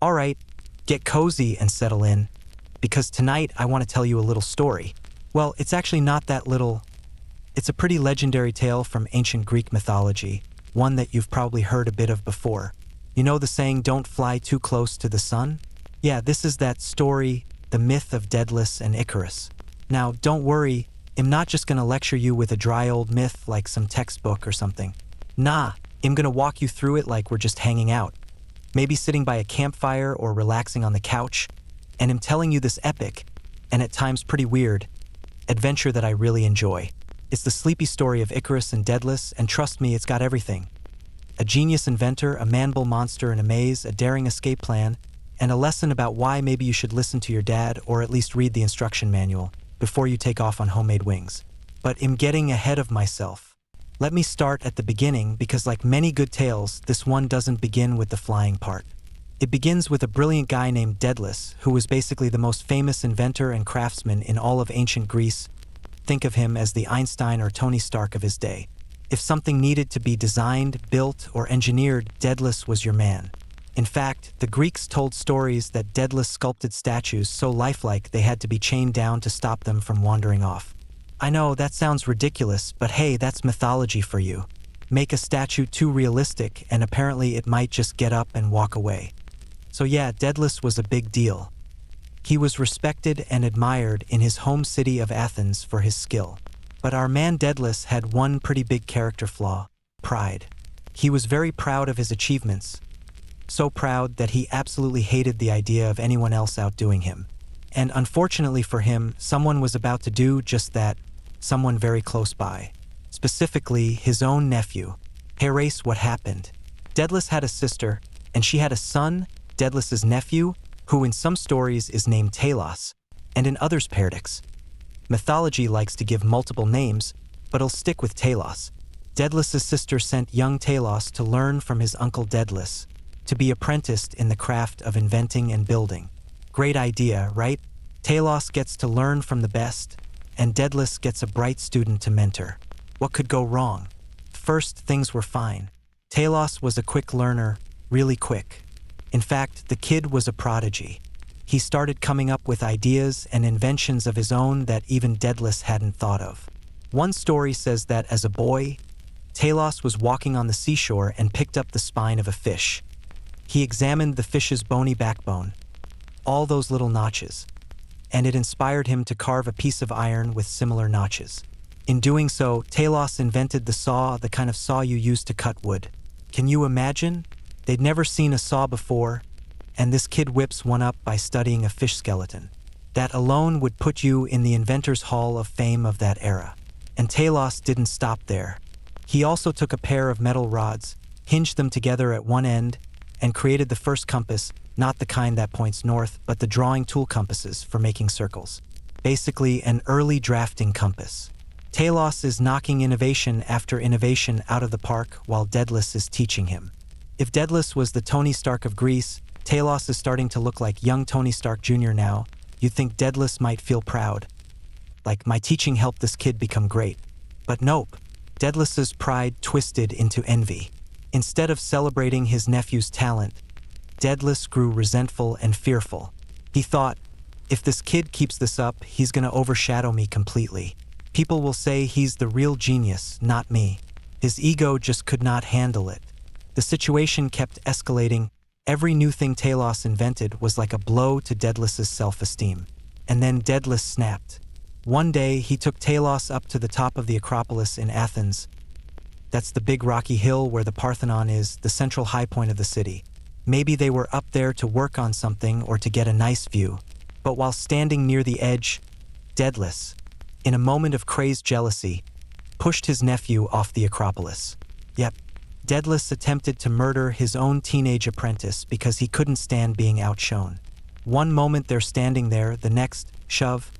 Alright, get cozy and settle in, because tonight I want to tell you a little story. Well, it's actually not that little. It's a pretty legendary tale from ancient Greek mythology, one that you've probably heard a bit of before. You know the saying, don't fly too close to the sun? Yeah, this is that story, the myth of Daedalus and Icarus. Now, don't worry, I'm not just gonna lecture you with a dry old myth like some textbook or something. Nah, I'm gonna walk you through it like we're just hanging out. Maybe sitting by a campfire or relaxing on the couch, and I'm telling you this epic, and at times pretty weird, adventure that I really enjoy. It's the sleepy story of Icarus and Daedalus, and trust me, it's got everything. A genius inventor, a manable monster in a maze, a daring escape plan, and a lesson about why maybe you should listen to your dad or at least read the instruction manual before you take off on homemade wings. But I'm getting ahead of myself. Let me start at the beginning because like many good tales, this one doesn't begin with the flying part. It begins with a brilliant guy named Daedalus, who was basically the most famous inventor and craftsman in all of ancient Greece. Think of him as the Einstein or Tony Stark of his day. If something needed to be designed, built, or engineered, Daedalus was your man. In fact, the Greeks told stories that Daedalus sculpted statues so lifelike they had to be chained down to stop them from wandering off. I know, that sounds ridiculous, but hey, that's mythology for you. Make a statue too realistic, and apparently it might just get up and walk away. So yeah, Daedalus was a big deal. He was respected and admired in his home city of Athens for his skill. But our man Daedalus had one pretty big character flaw: pride. He was very proud of his achievements. So proud that he absolutely hated the idea of anyone else outdoing him. And unfortunately for him, someone was about to do just that, someone very close by. Specifically, his own nephew. Hey Race, what happened? Daedalus had a sister, and she had a son, Daedalus's nephew, who in some stories is named Talos, and in others Perdix. Mythology likes to give multiple names, but it'll stick with Talos. Daedalus's sister sent young Talos to learn from his uncle Daedalus, to be apprenticed in the craft of inventing and building. Great idea, right? Talos gets to learn from the best, and Daedalus gets a bright student to mentor. What could go wrong? First, things were fine. Talos was a quick learner, really quick. In fact, the kid was a prodigy. He started coming up with ideas and inventions of his own that even Daedalus hadn't thought of. One story says that as a boy, Talos was walking on the seashore and picked up the spine of a fish. He examined the fish's bony backbone, all those little notches, and it inspired him to carve a piece of iron with similar notches. In doing so, Talos invented the saw, the kind of saw you use to cut wood. Can you imagine? They'd never seen a saw before, and this kid whips one up by studying a fish skeleton. That alone would put you in the Inventor's Hall of Fame of that era. And Talos didn't stop there. He also took a pair of metal rods, hinged them together at one end, and created the first compass, not the kind that points north, but the drawing tool compasses for making circles. Basically, an early drafting compass. Talos is knocking innovation after innovation out of the park while Daedalus is teaching him. If Daedalus was the Tony Stark of Greece, Talos is starting to look like young Tony Stark Jr. now. You'd think Daedalus might feel proud. Like, my teaching helped this kid become great. But nope. Daedalus's pride twisted into envy. Instead of celebrating his nephew's talent, Daedalus grew resentful and fearful. He thought, if this kid keeps this up, he's gonna overshadow me completely. People will say he's the real genius, not me. His ego just could not handle it. The situation kept escalating. Every new thing Talos invented was like a blow to Daedalus's self-esteem. And then Daedalus snapped. One day, he took Talos up to the top of the Acropolis in Athens. That's the big rocky hill where the Parthenon is, the central high point of the city. Maybe they were up there to work on something or to get a nice view. But while standing near the edge, Daedalus, in a moment of crazed jealousy, pushed his nephew off the Acropolis. Yep, Daedalus attempted to murder his own teenage apprentice because he couldn't stand being outshone. One moment they're standing there, the next, shove,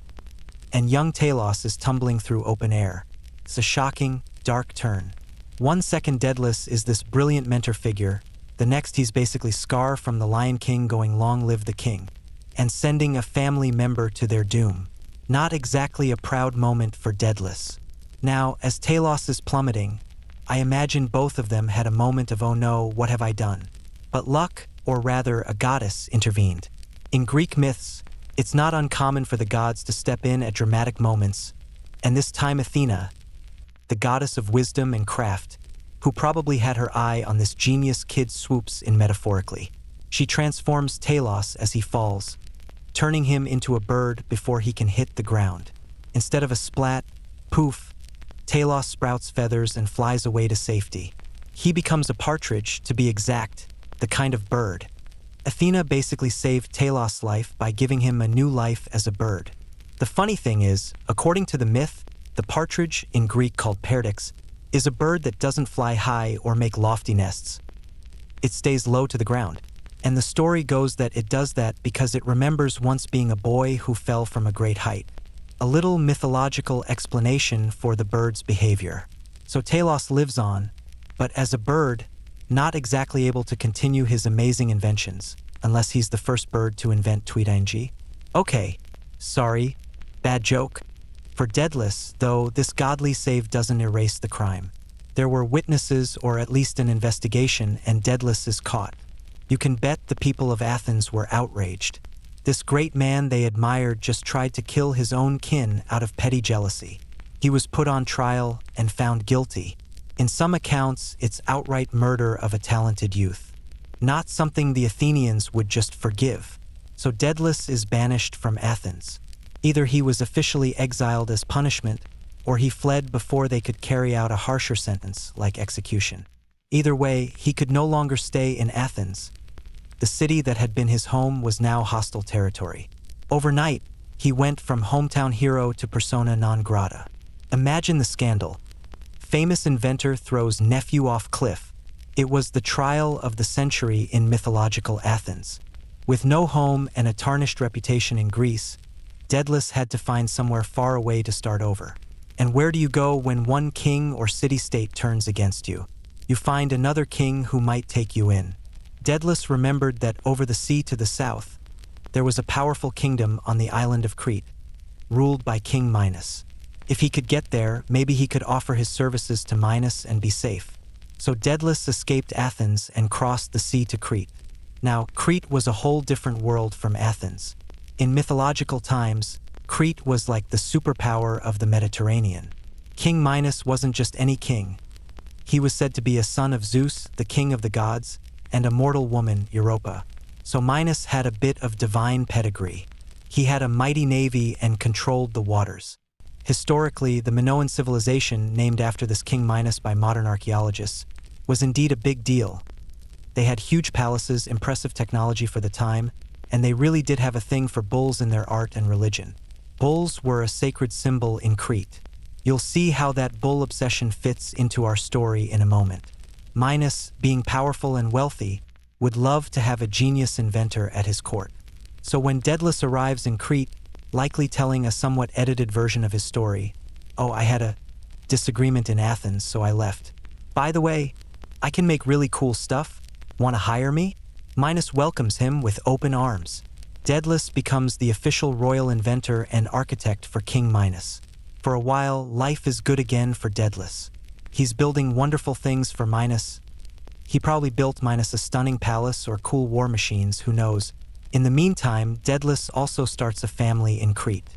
and young Talos is tumbling through open air. It's a shocking, dark turn. 1 second Daedalus is this brilliant mentor figure, the next he's basically Scar from The Lion King going long live the king, and sending a family member to their doom. Not exactly a proud moment for Daedalus. Now, as Talos is plummeting, I imagine both of them had a moment of oh no, what have I done? But luck, or rather a goddess, intervened. In Greek myths, it's not uncommon for the gods to step in at dramatic moments, and this time Athena, the goddess of wisdom and craft, who probably had her eye on this genius kid, swoops in metaphorically. She transforms Talos as he falls, turning him into a bird before he can hit the ground. Instead of a splat, poof, Talos sprouts feathers and flies away to safety. He becomes a partridge, to be exact, the kind of bird. Athena basically saved Talos' life by giving him a new life as a bird. The funny thing is, according to the myth, the partridge, in Greek called perdix, is a bird that doesn't fly high or make lofty nests. It stays low to the ground. And the story goes that it does that because it remembers once being a boy who fell from a great height. A little mythological explanation for the bird's behavior. So Talos lives on, but as a bird, not exactly able to continue his amazing inventions, unless he's the first bird to invent tweeting. Okay, sorry, bad joke. For Daedalus, though, this godly save doesn't erase the crime. There were witnesses, or at least an investigation, and Daedalus is caught. You can bet the people of Athens were outraged. This great man they admired just tried to kill his own kin out of petty jealousy. He was put on trial and found guilty. In some accounts, it's outright murder of a talented youth. Not something the Athenians would just forgive. So Daedalus is banished from Athens. Either he was officially exiled as punishment, or he fled before they could carry out a harsher sentence, like execution. Either way, he could no longer stay in Athens. The city that had been his home was now hostile territory. Overnight, he went from hometown hero to persona non grata. Imagine the scandal. Famous inventor throws nephew off cliff. It was the trial of the century in mythological Athens. With no home and a tarnished reputation in Greece, Daedalus had to find somewhere far away to start over. And where do you go when one king or city-state turns against you? You find another king who might take you in. Daedalus remembered that over the sea to the south, there was a powerful kingdom on the island of Crete, ruled by King Minos. If he could get there, maybe he could offer his services to Minos and be safe. So Daedalus escaped Athens and crossed the sea to Crete. Now, Crete was a whole different world from Athens. In mythological times, Crete was like the superpower of the Mediterranean. King Minos wasn't just any king. He was said to be a son of Zeus, the king of the gods, and a mortal woman, Europa. So Minos had a bit of divine pedigree. He had a mighty navy and controlled the waters. Historically, the Minoan civilization, named after this King Minos by modern archaeologists, was indeed a big deal. They had huge palaces, impressive technology for the time, and they really did have a thing for bulls in their art and religion. Bulls were a sacred symbol in Crete. You'll see how that bull obsession fits into our story in a moment. Minos, being powerful and wealthy, would love to have a genius inventor at his court. So when Daedalus arrives in Crete, likely telling a somewhat edited version of his story, "Oh, I had a disagreement in Athens, so I left. By the way, I can make really cool stuff. Want to hire me?" Minos welcomes him with open arms. Daedalus becomes the official royal inventor and architect for King Minos. For a while, life is good again for Daedalus. He's building wonderful things for Minos. He probably built Minos a stunning palace or cool war machines, who knows. In the meantime, Daedalus also starts a family in Crete.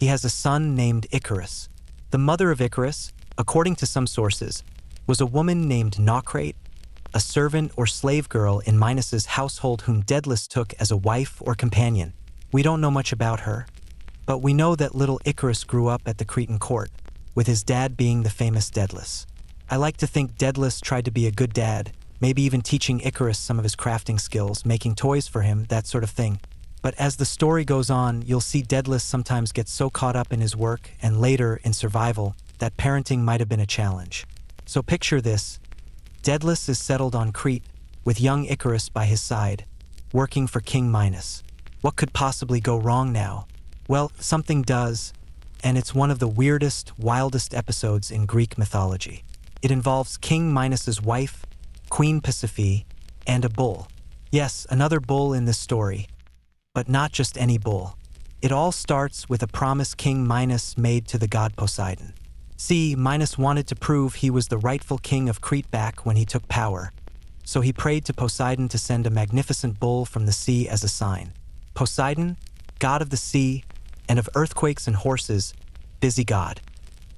He has a son named Icarus. The mother of Icarus, according to some sources, was a woman named Naucrate, a servant or slave girl in Minos's household whom Daedalus took as a wife or companion. We don't know much about her, but we know that little Icarus grew up at the Cretan court, with his dad being the famous Daedalus. I like to think Daedalus tried to be a good dad, maybe even teaching Icarus some of his crafting skills, making toys for him, that sort of thing. But as the story goes on, you'll see Daedalus sometimes get so caught up in his work and later in survival that parenting might have been a challenge. So picture this. Daedalus is settled on Crete, with young Icarus by his side, working for King Minos. What could possibly go wrong now? Well, something does, and it's one of the weirdest, wildest episodes in Greek mythology. It involves King Minos's wife, Queen Pasiphae, and a bull. Yes, another bull in this story, but not just any bull. It all starts with a promise King Minos made to the god Poseidon. See, Minos wanted to prove he was the rightful king of Crete back when he took power. so he prayed to Poseidon to send a magnificent bull from the sea as a sign. Poseidon, god of the sea and of earthquakes and horses, busy god,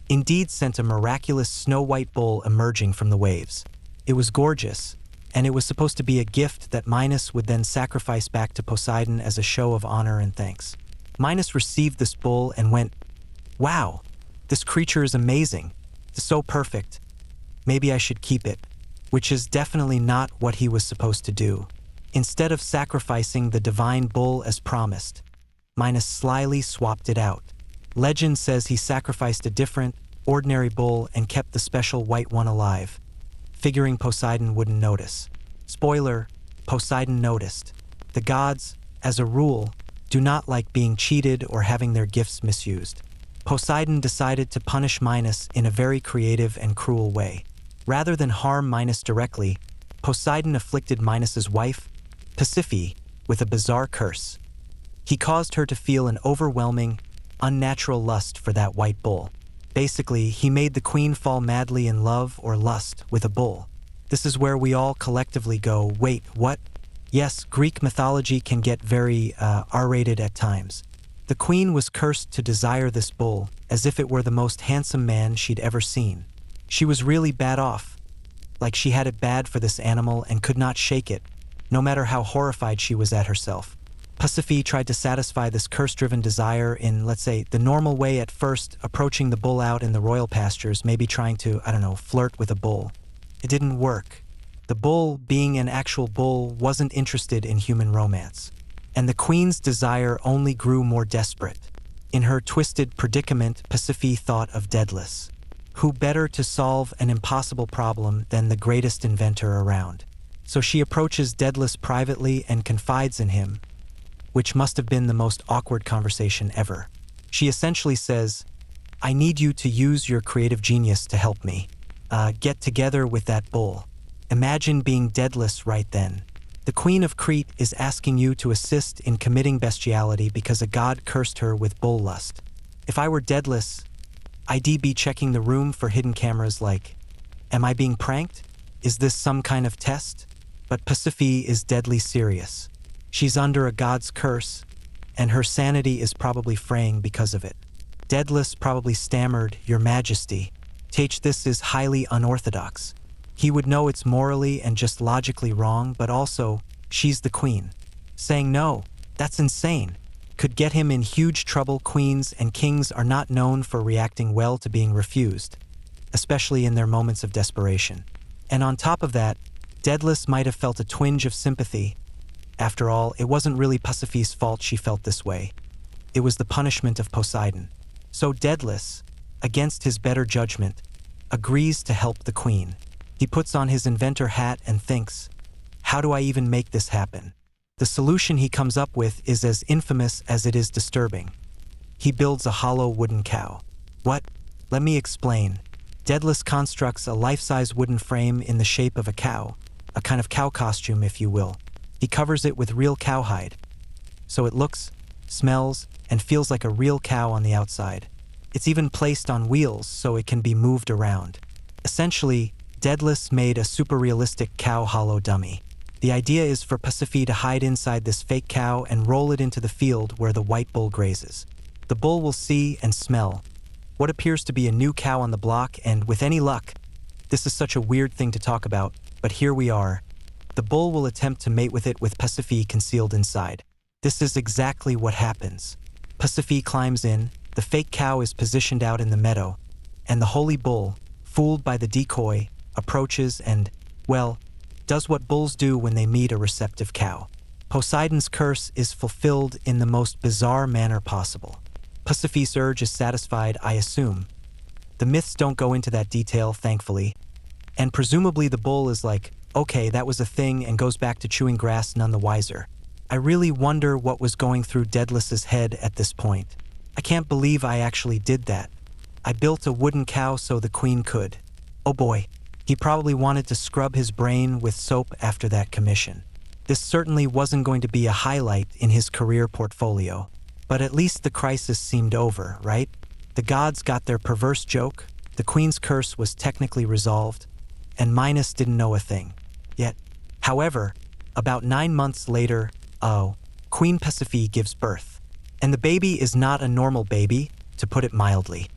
indeed sent a miraculous snow-white bull emerging from the waves. It was gorgeous, and it was supposed to be a gift that Minos would then sacrifice back to Poseidon as a show of honor and thanks. Minos received this bull and went, "Wow, this creature is amazing. It's so perfect. Maybe I should keep it," which is definitely not what he was supposed to do. Instead of sacrificing the divine bull as promised, Minos slyly swapped it out. Legend says he sacrificed a different, ordinary bull and kept the special white one alive, figuring Poseidon wouldn't notice. Spoiler, Poseidon noticed. The gods, as a rule, do not like being cheated or having their gifts misused. Poseidon decided to punish Minos in a very creative and cruel way. Rather than harm Minos directly, Poseidon afflicted Minos's wife, Pasiphae, with a bizarre curse. He caused her to feel an overwhelming, unnatural lust for that white bull. Basically, he made the queen fall madly in love or lust with a bull. This is where we all collectively go, wait, what? Yes, Greek mythology can get very R-rated at times. The queen was cursed to desire this bull, as if it were the most handsome man she'd ever seen. She was really bad off, like she had it bad for this animal and could not shake it, no matter how horrified she was at herself. Pasiphae tried to satisfy this curse-driven desire in, let's say, the normal way at first, approaching the bull out in the royal pastures, maybe trying to, flirt with a bull. It didn't work. The bull, being an actual bull, wasn't interested in human romance. And the queen's desire only grew more desperate. In her twisted predicament, Pasiphae thought of Daedalus. Who better to solve an impossible problem than the greatest inventor around? So she approaches Daedalus privately and confides in him, which must have been the most awkward conversation ever. She essentially says, "I need you to use your creative genius to help me. Get together with that bull." Imagine being Daedalus right then. The Queen of Crete is asking you to assist in committing bestiality because a god cursed her with bull lust. If I were Daedalus, I'd be checking the room for hidden cameras like, am I being pranked? Is this some kind of test? But Pasiphae is deadly serious. She's under a god's curse, and her sanity is probably fraying because of it. Daedalus probably stammered, "Your Majesty, this is highly unorthodox." He would know it's morally and just logically wrong, but also, she's the queen. Saying no, that's insane, could get him in huge trouble. Queens and kings are not known for reacting well to being refused, especially in their moments of desperation. And on top of that, Daedalus might have felt a twinge of sympathy. After all, it wasn't really Pasiphae's fault she felt this way. It was the punishment of Poseidon. So Daedalus, against his better judgment, agrees to help the queen. He puts on his inventor hat and thinks, how do I even make this happen? The solution he comes up with is as infamous as it is disturbing. He builds a hollow wooden cow. What? Let me explain. Daedalus constructs a life-size wooden frame in the shape of a cow, a kind of cow costume, if you will. He covers it with real cowhide, so it looks, smells, and feels like a real cow on the outside. It's even placed on wheels so it can be moved around. Essentially, Daedalus made a super realistic cow hollow dummy. The idea is for Pasiphae to hide inside this fake cow and roll it into the field where the white bull grazes. The bull will see and smell what appears to be a new cow on the block, and with any luck, this is such a weird thing to talk about, but here we are. The bull will attempt to mate with it with Pasiphae concealed inside. This is exactly what happens. Pasiphae climbs in, the fake cow is positioned out in the meadow, and the holy bull, fooled by the decoy, approaches and, well, does what bulls do when they meet a receptive cow. Poseidon's curse is fulfilled in the most bizarre manner possible. Pasiphae's urge is satisfied, I assume. The myths don't go into that detail, thankfully. And presumably the bull is like, okay, that was a thing, and goes back to chewing grass none the wiser. I really wonder what was going through Daedalus's head at this point. I can't believe I actually did that. I built a wooden cow so the queen could. Oh boy. He probably wanted to scrub his brain with soap after that commission. This certainly wasn't going to be a highlight in his career portfolio. But at least the crisis seemed over, right? The gods got their perverse joke, the queen's curse was technically resolved, and Minos didn't know a thing. Yet, However, about 9 months later, Queen Pasiphae gives birth. And the baby is not a normal baby, to put it mildly.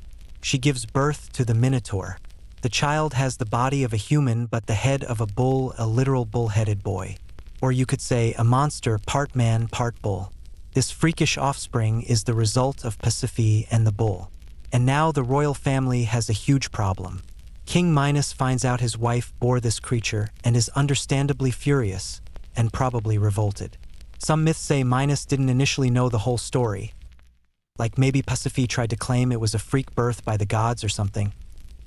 She gives birth to the Minotaur. The child has the body of a human but the head of a bull, a literal bull-headed boy. Or you could say a monster, part man, part bull. This freakish offspring is the result of Pasiphae and the bull. And now the royal family has a huge problem. King Minos finds out his wife bore this creature and is understandably furious and probably revolted. Some myths say Minos didn't initially know the whole story. Like maybe Pasiphae tried to claim it was a freak birth by the gods or something.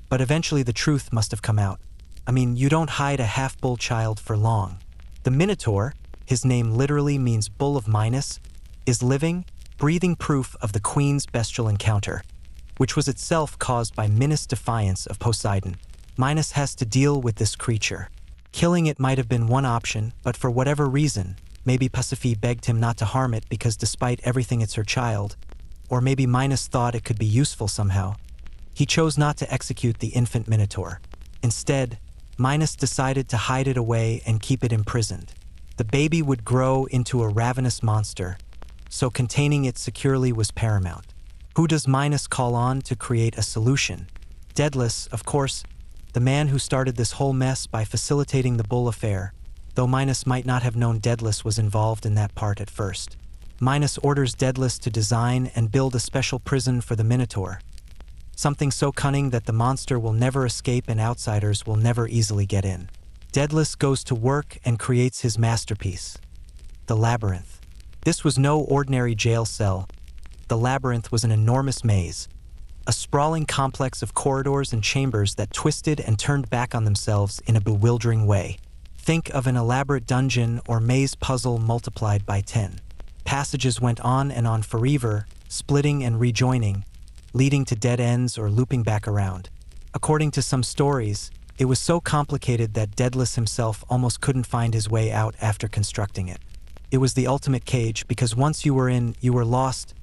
But eventually the truth must have come out. I mean, you don't hide a half-bull child for long. The Minotaur, his name literally means bull of Minos, is living, breathing proof of the queen's bestial encounter, which was itself caused by Minos' defiance of Poseidon. Minos has to deal with this creature. Killing it might have been one option, but for whatever reason, maybe Pasiphae begged him not to harm it because despite everything it's her child, or maybe Minos thought it could be useful somehow. He chose not to execute the infant Minotaur. Instead, Minos decided to hide it away and keep it imprisoned. The baby would grow into a ravenous monster, so containing it securely was paramount. Who does Minos call on to create a solution? Daedalus, of course, the man who started this whole mess by facilitating the bull affair, though Minos might not have known Daedalus was involved in that part at first. Minos orders Daedalus to design and build a special prison for the Minotaur. Something so cunning that the monster will never escape and outsiders will never easily get in. Daedalus goes to work and creates his masterpiece, the Labyrinth. This was no ordinary jail cell. The Labyrinth was an enormous maze, a sprawling complex of corridors and chambers that twisted and turned back on themselves in a bewildering way. Think of an elaborate dungeon or maze puzzle multiplied by 10. Passages went on and on forever, splitting and rejoining, leading to dead ends or looping back around. According to some stories, it was so complicated that Daedalus himself almost couldn't find his way out after constructing it. It was the ultimate cage because once you were in, you were lost.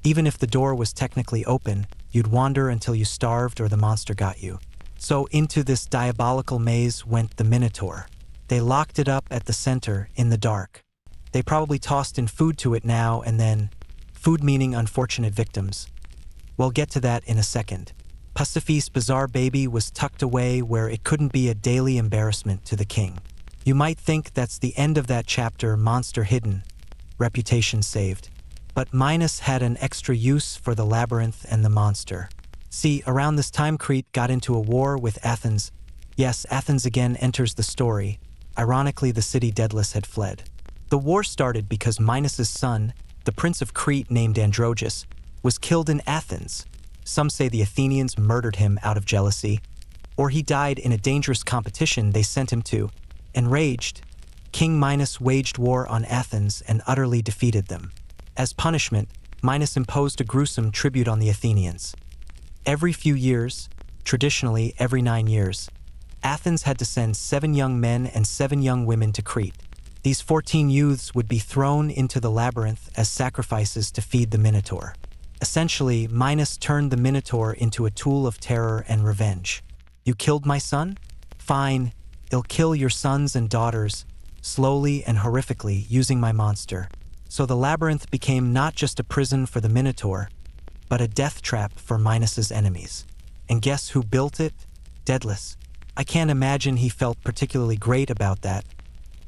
Even if the door was technically open, you'd wander until you starved or the monster got you. So into this diabolical maze went the Minotaur. They locked it up at the center, in the dark. They probably tossed in food to it now and then, food meaning unfortunate victims. We'll get to that in a second. Pasiphae's bizarre baby was tucked away where it couldn't be a daily embarrassment to the king. You might think that's the end of that chapter, monster hidden, reputation saved. But Minos had an extra use for the labyrinth and the monster. See, around this time Crete got into a war with Athens. Yes, Athens again enters the story. Ironically, the city Daedalus had fled. The war started because Minos' son, the prince of Crete named Androgeus, was killed in Athens. Some say the Athenians murdered him out of jealousy, or he died in a dangerous competition they sent him to. Enraged, King Minos waged war on Athens and utterly defeated them. As punishment, Minos imposed a gruesome tribute on the Athenians. Every few years, traditionally every 9 years, Athens had to send 7 young men and 7 young women to Crete. These 14 youths would be thrown into the labyrinth as sacrifices to feed the Minotaur. Essentially, Minos turned the Minotaur into a tool of terror and revenge. You killed my son? Fine, I'll kill your sons and daughters, slowly and horrifically using my monster. So the labyrinth became not just a prison for the Minotaur, but a death trap for Minos' enemies. And guess who built it? Daedalus. I can't imagine he felt particularly great about that,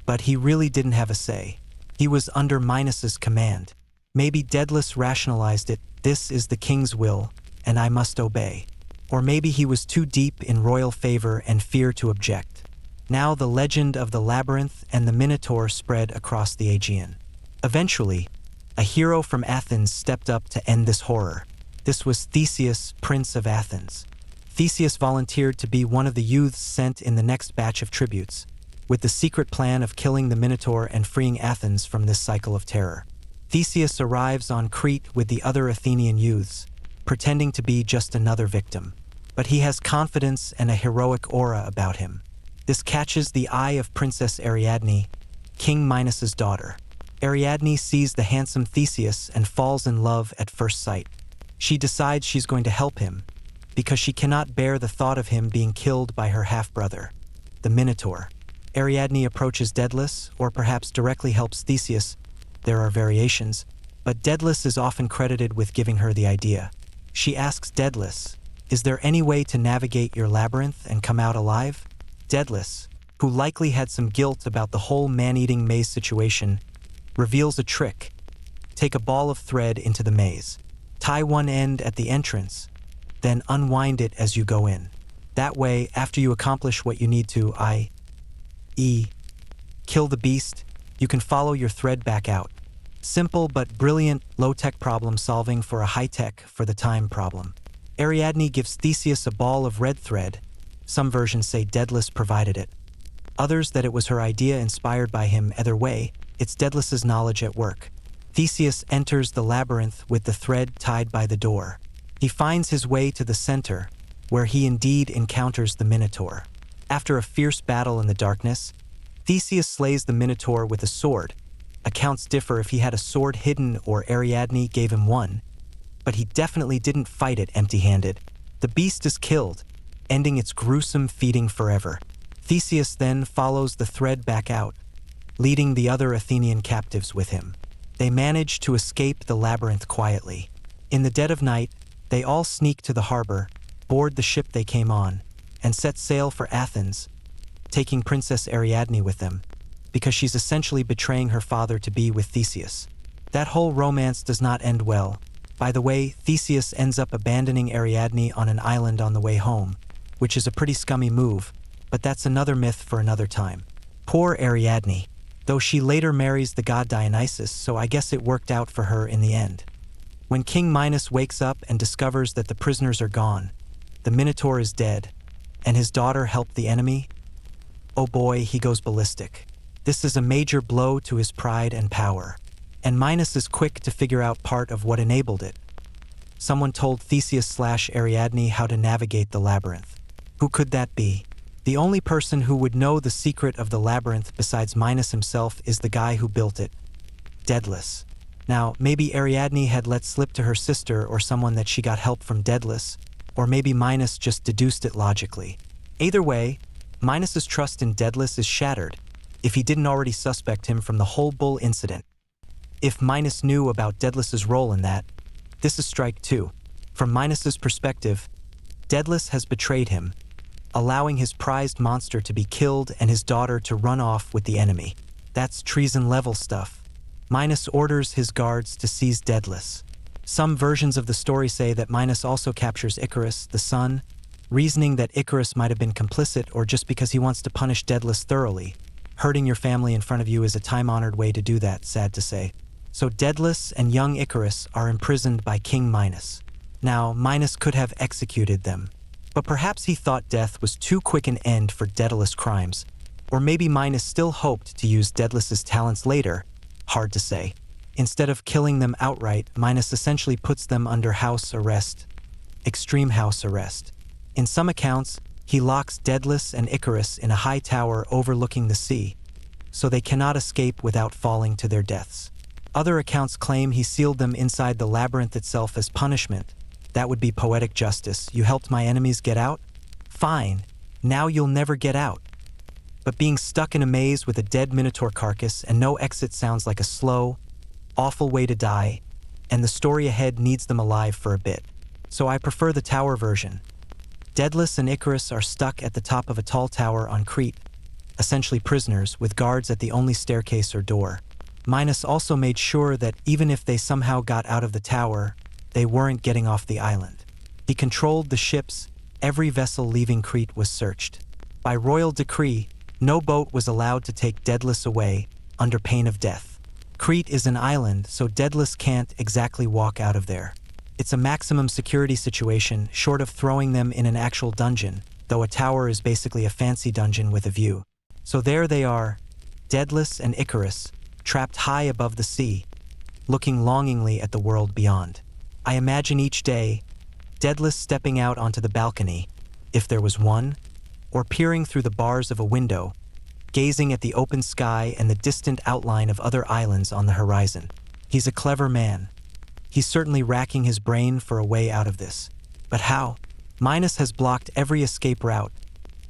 but he really didn't have a say. He was under Minos' command. Maybe Daedalus rationalized it, this is the king's will, and I must obey. Or maybe he was too deep in royal favor and fear to object. Now the legend of the labyrinth and the Minotaur spread across the Aegean. Eventually, a hero from Athens stepped up to end this horror. This was Theseus, Prince of Athens. Theseus volunteered to be one of the youths sent in the next batch of tributes, with the secret plan of killing the Minotaur and freeing Athens from this cycle of terror. Theseus arrives on Crete with the other Athenian youths, pretending to be just another victim. But he has confidence and a heroic aura about him. This catches the eye of Princess Ariadne, King Minos' daughter. Ariadne sees the handsome Theseus and falls in love at first sight. She decides she's going to help him, because she cannot bear the thought of him being killed by her half-brother, the Minotaur. Ariadne approaches Daedalus, or perhaps directly helps Theseus. There are variations, but Daedalus is often credited with giving her the idea. She asks Daedalus, "Is there any way to navigate your labyrinth and come out alive?" Daedalus, who likely had some guilt about the whole man-eating maze situation, reveals a trick. Take a ball of thread into the maze. Tie one end at the entrance, then unwind it as you go in. That way, after you accomplish what you need to, i.e., kill the beast, you can follow your thread back out. Simple but brilliant, low-tech problem solving for a high-tech, for the time problem. Ariadne gives Theseus a ball of red thread. Some versions say Daedalus provided it. Others that it was her idea inspired by him. Either way, it's Daedalus's knowledge at work. Theseus enters the labyrinth with the thread tied by the door. He finds his way to the center, where he indeed encounters the Minotaur. After a fierce battle in the darkness, Theseus slays the Minotaur with a sword. Accounts differ if he had a sword hidden or Ariadne gave him one, but he definitely didn't fight it empty-handed. The beast is killed, ending its gruesome feeding forever. Theseus then follows the thread back out, leading the other Athenian captives with him. They manage to escape the labyrinth quietly. In the dead of night, they all sneak to the harbor, board the ship they came on, and set sail for Athens, taking Princess Ariadne with them, because she's essentially betraying her father to be with Theseus. That whole romance does not end well. By the way, Theseus ends up abandoning Ariadne on an island on the way home, which is a pretty scummy move, but that's another myth for another time. Poor Ariadne, though she later marries the god Dionysus, so I guess it worked out for her in the end. When King Minos wakes up and discovers that the prisoners are gone, the Minotaur is dead, and his daughter helped the enemy, oh boy, he goes ballistic. This is a major blow to his pride and power, and Minos is quick to figure out part of what enabled it. Someone told Theseus/Ariadne how to navigate the labyrinth. Who could that be? The only person who would know the secret of the labyrinth besides Minos himself is the guy who built it, Daedalus. Now, maybe Ariadne had let slip to her sister or someone that she got help from Daedalus, or maybe Minos just deduced it logically. Either way, Minos's trust in Daedalus is shattered, if he didn't already suspect him from the whole bull incident. If Minos knew about Daedalus's role in that, this is strike two. From Minos's perspective, Daedalus has betrayed him, allowing his prized monster to be killed and his daughter to run off with the enemy. That's treason-level stuff. Minos orders his guards to seize Daedalus. Some versions of the story say that Minos also captures Icarus, the sun, reasoning that Icarus might have been complicit or just because he wants to punish Daedalus thoroughly. Hurting your family in front of you is a time-honored way to do that, sad to say. So Daedalus and young Icarus are imprisoned by King Minos. Now, Minos could have executed them, but perhaps he thought death was too quick an end for Daedalus' crimes, or maybe Minos still hoped to use Daedalus's talents later. Hard to say. Instead of killing them outright, Minos essentially puts them under house arrest, extreme house arrest. In some accounts, he locks Daedalus and Icarus in a high tower overlooking the sea, so they cannot escape without falling to their deaths. Other accounts claim he sealed them inside the labyrinth itself as punishment. That would be poetic justice. You helped my enemies get out? Fine. Now you'll never get out. But being stuck in a maze with a dead Minotaur carcass and no exit sounds like a slow, awful way to die, and the story ahead needs them alive for a bit. So I prefer the tower version. Daedalus and Icarus are stuck at the top of a tall tower on Crete, essentially prisoners with guards at the only staircase or door. Minos also made sure that even if they somehow got out of the tower, they weren't getting off the island. He controlled the ships. Every vessel leaving Crete was searched. By royal decree, no boat was allowed to take Daedalus away under pain of death. Crete is an island, so Daedalus can't exactly walk out of there. It's a maximum security situation, short of throwing them in an actual dungeon, though a tower is basically a fancy dungeon with a view. So there they are, Daedalus and Icarus, trapped high above the sea, looking longingly at the world beyond. I imagine each day, Daedalus stepping out onto the balcony, if there was one, or peering through the bars of a window, gazing at the open sky and the distant outline of other islands on the horizon. He's a clever man. He's certainly racking his brain for a way out of this. But how? Minos has blocked every escape route.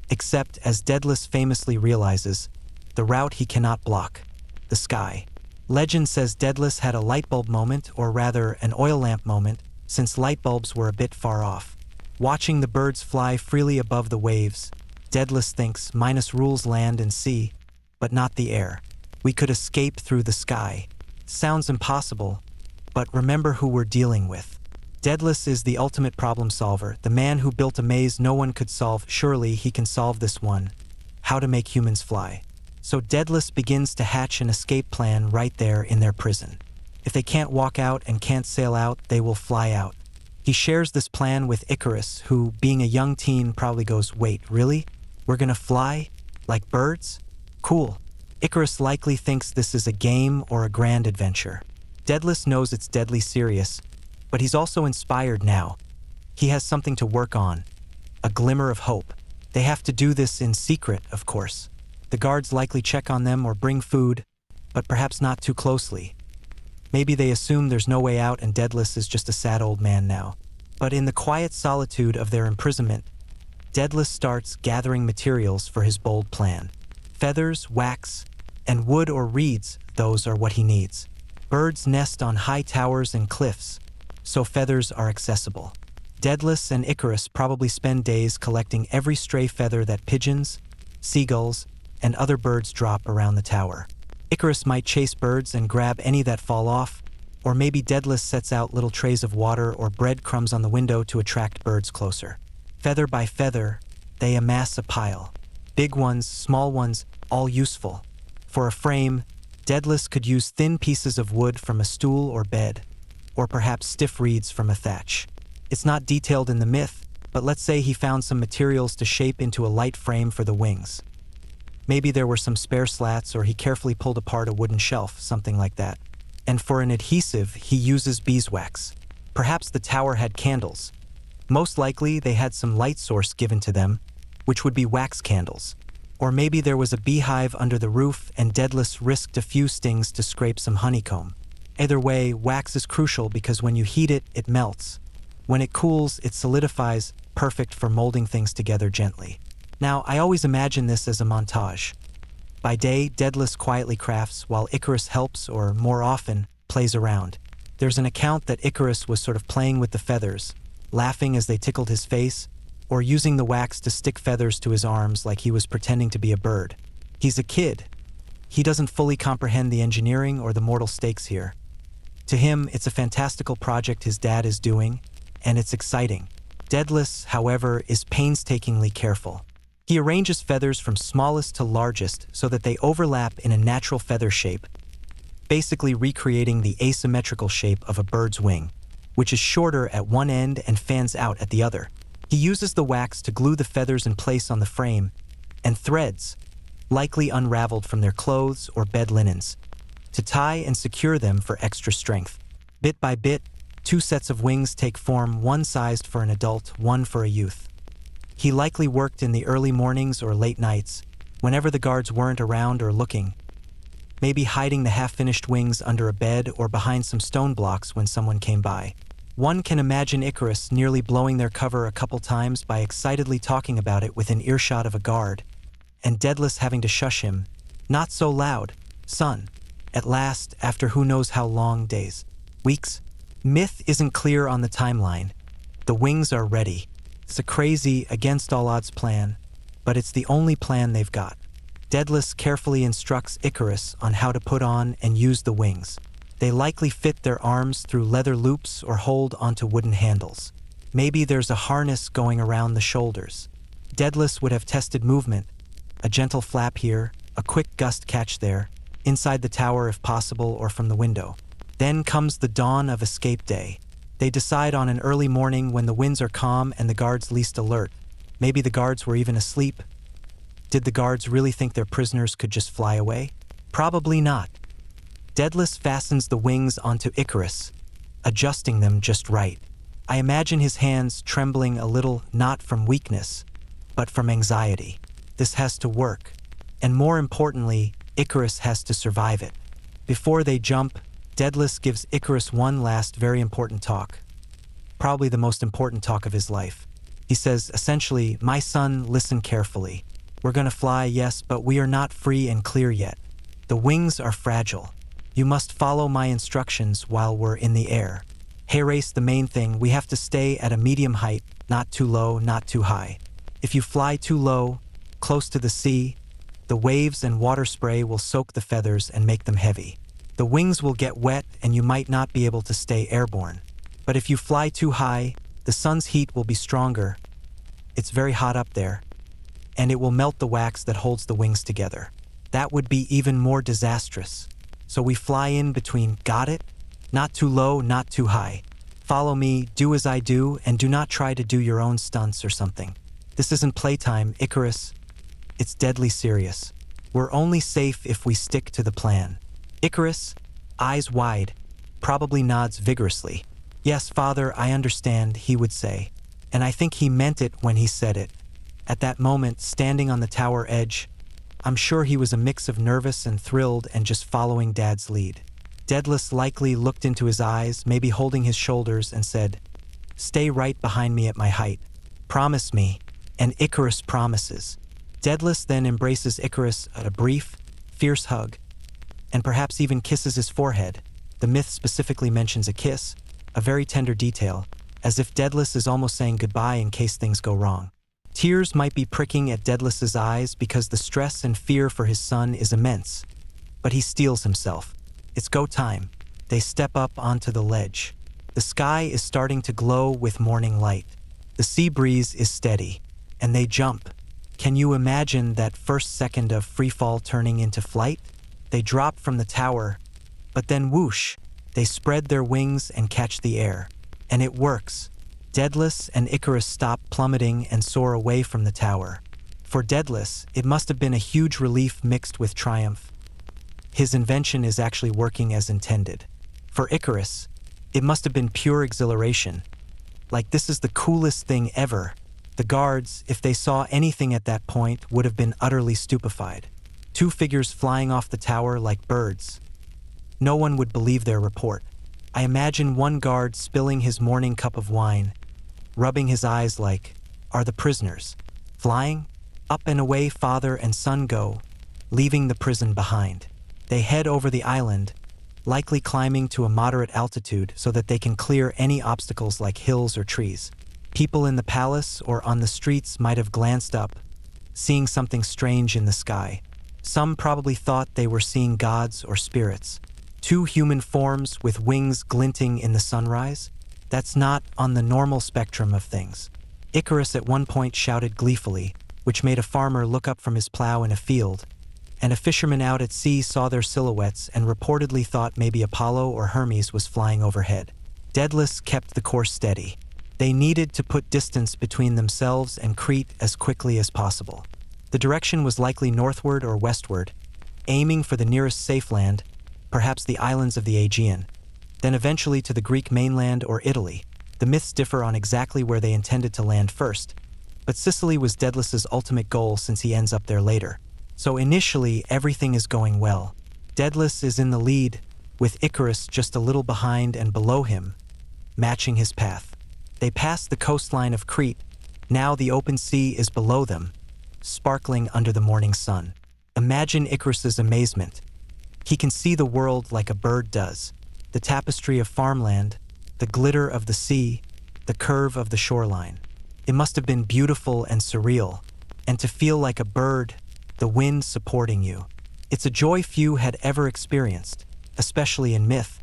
Except, as Daedalus famously realizes, the route he cannot block: the sky. Legend says Daedalus had a light bulb moment, or rather an oil lamp moment, since light bulbs were a bit far off. Watching the birds fly freely above the waves, Daedalus thinks minus rules land and sea, but not the air. We could escape through the sky. Sounds impossible, but remember who we're dealing with. Daedalus is the ultimate problem solver, the man who built a maze no one could solve. Surely he can solve this one: how to make humans fly. So Daedalus begins to hatch an escape plan right there in their prison. If they can't walk out and can't sail out, they will fly out. He shares this plan with Icarus, who, being a young teen, probably goes, "Wait, really? We're gonna fly? Like birds? Cool." Icarus likely thinks this is a game or a grand adventure. Daedalus knows it's deadly serious, but he's also inspired now. He has something to work on, a glimmer of hope. They have to do this in secret, of course. The guards likely check on them or bring food, but perhaps not too closely. Maybe they assume there's no way out and Daedalus is just a sad old man now. But in the quiet solitude of their imprisonment, Daedalus starts gathering materials for his bold plan. Feathers, wax, and wood or reeds, those are what he needs. Birds nest on high towers and cliffs, so feathers are accessible. Daedalus and Icarus probably spend days collecting every stray feather that pigeons, seagulls, and other birds drop around the tower. Icarus might chase birds and grab any that fall off, or maybe Daedalus sets out little trays of water or breadcrumbs on the window to attract birds closer. Feather by feather, they amass a pile. Big ones, small ones, all useful. For a frame, Daedalus could use thin pieces of wood from a stool or bed, or perhaps stiff reeds from a thatch. It's not detailed in the myth, but let's say he found some materials to shape into a light frame for the wings. Maybe there were some spare slats, or he carefully pulled apart a wooden shelf, something like that. And for an adhesive, he uses beeswax. Perhaps the tower had candles. Most likely, they had some light source given to them, which would be wax candles. Or maybe there was a beehive under the roof and Daedalus risked a few stings to scrape some honeycomb. Either way, wax is crucial because when you heat it, it melts. When it cools, it solidifies, perfect for molding things together gently. Now, I always imagine this as a montage. By day, Daedalus quietly crafts while Icarus helps, or more often, plays around. There's an account that Icarus was sort of playing with the feathers, laughing as they tickled his face, or using the wax to stick feathers to his arms like he was pretending to be a bird. He's a kid. He doesn't fully comprehend the engineering or the mortal stakes here. To him, it's a fantastical project his dad is doing, and it's exciting. Daedalus, however, is painstakingly careful. He arranges feathers from smallest to largest so that they overlap in a natural feather shape, basically recreating the asymmetrical shape of a bird's wing, which is shorter at one end and fans out at the other. He uses the wax to glue the feathers in place on the frame, and threads, likely unraveled from their clothes or bed linens, to tie and secure them for extra strength. Bit by bit, 2 sets of wings take form, one sized for an adult, one for a youth. He likely worked in the early mornings or late nights, whenever the guards weren't around or looking, maybe hiding the half-finished wings under a bed or behind some stone blocks when someone came by. One can imagine Icarus nearly blowing their cover a couple times by excitedly talking about it within earshot of a guard, and Daedalus having to shush him. "Not so loud, son." At last, after who knows how long days, weeks, myth isn't clear on the timeline. The wings are ready. It's a crazy, against all odds plan, but it's the only plan they've got. Daedalus carefully instructs Icarus on how to put on and use the wings. They likely fit their arms through leather loops or hold onto wooden handles. Maybe there's a harness going around the shoulders. Daedalus would have tested movement, a gentle flap here, a quick gust catch there, inside the tower if possible or from the window. Then comes the dawn of escape day. They decide on an early morning when the winds are calm and the guards least alert. Maybe the guards were even asleep. Did the guards really think their prisoners could just fly away? Probably not. Daedalus fastens the wings onto Icarus, adjusting them just right. I imagine his hands trembling a little, not from weakness, but from anxiety. This has to work. And more importantly, Icarus has to survive it. Before they jump, Daedalus gives Icarus one last very important talk. Probably the most important talk of his life. He says, essentially, my son, listen carefully. We're gonna fly, yes, but we are not free and clear yet. The wings are fragile. You must follow my instructions while we're in the air. Hey Race, the main thing, we have to stay at a medium height, not too low, not too high. If you fly too low, close to the sea, the waves and water spray will soak the feathers and make them heavy. The wings will get wet and you might not be able to stay airborne. But if you fly too high, the sun's heat will be stronger. It's very hot up there, and it will melt the wax that holds the wings together. That would be even more disastrous. So we fly in between, got it? Not too low, not too high. Follow me, do as I do, and do not try to do your own stunts or something. This isn't playtime, Icarus. It's deadly serious. We're only safe if we stick to the plan. Icarus, eyes wide, probably nods vigorously. Yes, father, I understand, he would say. And I think he meant it when he said it. At that moment, standing on the tower edge, I'm sure he was a mix of nervous and thrilled and just following Dad's lead. Daedalus likely looked into his eyes, maybe holding his shoulders, and said, "Stay right behind me at my height. Promise me." And Icarus promises. Daedalus then embraces Icarus at a brief, fierce hug, and perhaps even kisses his forehead. The myth specifically mentions a kiss, a very tender detail, as if Daedalus is almost saying goodbye in case things go wrong. Tears might be pricking at Daedalus's eyes because the stress and fear for his son is immense. But he steels himself. It's go time. They step up onto the ledge. The sky is starting to glow with morning light. The sea breeze is steady, and they jump. Can you imagine that first second of freefall turning into flight? They drop from the tower, but then whoosh, they spread their wings and catch the air. And it works. Daedalus and Icarus stop plummeting and soar away from the tower. For Daedalus, it must have been a huge relief mixed with triumph. His invention is actually working as intended. For Icarus, it must have been pure exhilaration. Like, this is the coolest thing ever. The guards, if they saw anything at that point, would have been utterly stupefied. Two figures flying off the tower like birds. No one would believe their report. I imagine one guard spilling his morning cup of wine, rubbing his eyes like, are the prisoners flying? Up and away father and son go, leaving the prison behind. They head over the island, likely climbing to a moderate altitude so that they can clear any obstacles like hills or trees. People in the palace or on the streets might have glanced up, seeing something strange in the sky. Some probably thought they were seeing gods or spirits. Two human forms with wings glinting in the sunrise? That's not on the normal spectrum of things. Icarus at one point shouted gleefully, which made a farmer look up from his plow in a field, and a fisherman out at sea saw their silhouettes and reportedly thought maybe Apollo or Hermes was flying overhead. Daedalus kept the course steady. They needed to put distance between themselves and Crete as quickly as possible. The direction was likely northward or westward, aiming for the nearest safe land, perhaps the islands of the Aegean, then eventually to the Greek mainland or Italy. The myths differ on exactly where they intended to land first, but Sicily was Daedalus's ultimate goal since he ends up there later. So initially, everything is going well. Daedalus is in the lead, with Icarus just a little behind and below him, matching his path. They pass the coastline of Crete. Now the open sea is below them, sparkling under the morning sun. Imagine Icarus's amazement. He can see the world like a bird does. The tapestry of farmland, the glitter of the sea, the curve of the shoreline. It must have been beautiful and surreal, and to feel like a bird, the wind supporting you. It's a joy few had ever experienced, especially in myth,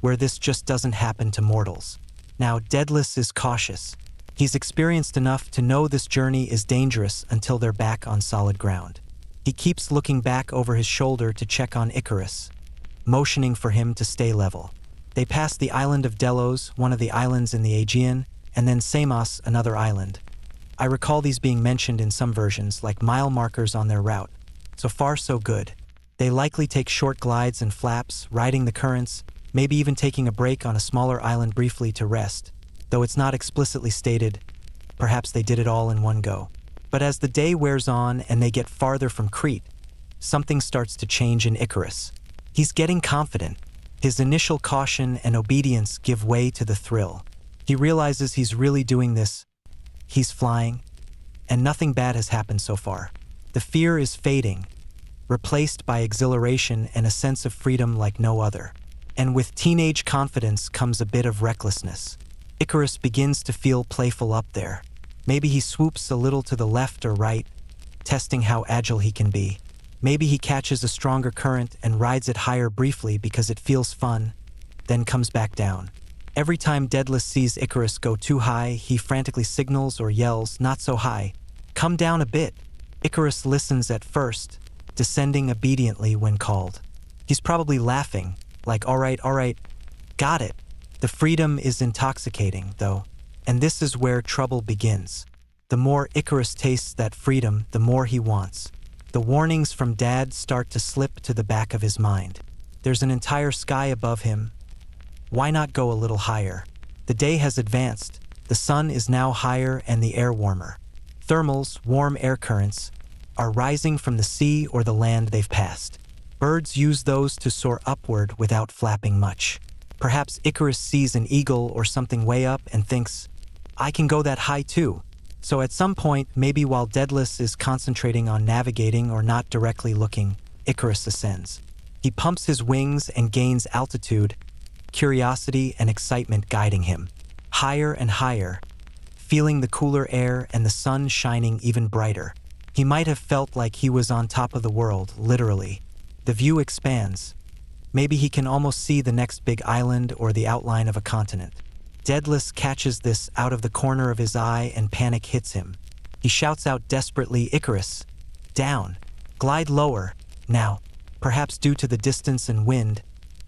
where this just doesn't happen to mortals. Now, Daedalus is cautious. He's experienced enough to know this journey is dangerous until they're back on solid ground. He keeps looking back over his shoulder to check on Icarus, motioning for him to stay level. They pass the island of Delos, one of the islands in the Aegean, and then Samos, another island. I recall these being mentioned in some versions, like mile markers on their route. So far, so good. They likely take short glides and flaps, riding the currents, maybe even taking a break on a smaller island briefly to rest. Though it's not explicitly stated, perhaps they did it all in one go. But as the day wears on and they get farther from Crete, something starts to change in Icarus. He's getting confident. His initial caution and obedience give way to the thrill. He realizes he's really doing this he's flying, and nothing bad has happened so far. The fear is fading, replaced by exhilaration and a sense of freedom like no other. And with teenage confidence comes a bit of recklessness. Icarus begins to feel playful up there. Maybe he swoops a little to the left or right, testing how agile he can be. Maybe he catches a stronger current and rides it higher briefly because it feels fun, then comes back down. Every time Daedalus sees Icarus go too high, he frantically signals or yells, "Not so high. Come down a bit." Icarus listens at first, descending obediently when called. He's probably laughing, like, all right, got it." The freedom is intoxicating, though, and this is where trouble begins. The more Icarus tastes that freedom, the more he wants. The warnings from Dad start to slip to the back of his mind. There's an entire sky above him. Why not go a little higher? The day has advanced. The sun is now higher and the air warmer. Thermals, warm air currents, are rising from the sea or the land they've passed. Birds use those to soar upward without flapping much. Perhaps Icarus sees an eagle or something way up and thinks, "I can go that high too." So at some point, maybe while Daedalus is concentrating on navigating or not directly looking, Icarus ascends. He pumps his wings and gains altitude, curiosity and excitement guiding him. Higher and higher, feeling the cooler air and the sun shining even brighter. He might have felt like he was on top of the world, literally. The view expands. Maybe he can almost see the next big island or the outline of a continent. Daedalus catches this out of the corner of his eye and panic hits him. He shouts out desperately, "Icarus, down, glide lower, now." Perhaps due to the distance and wind,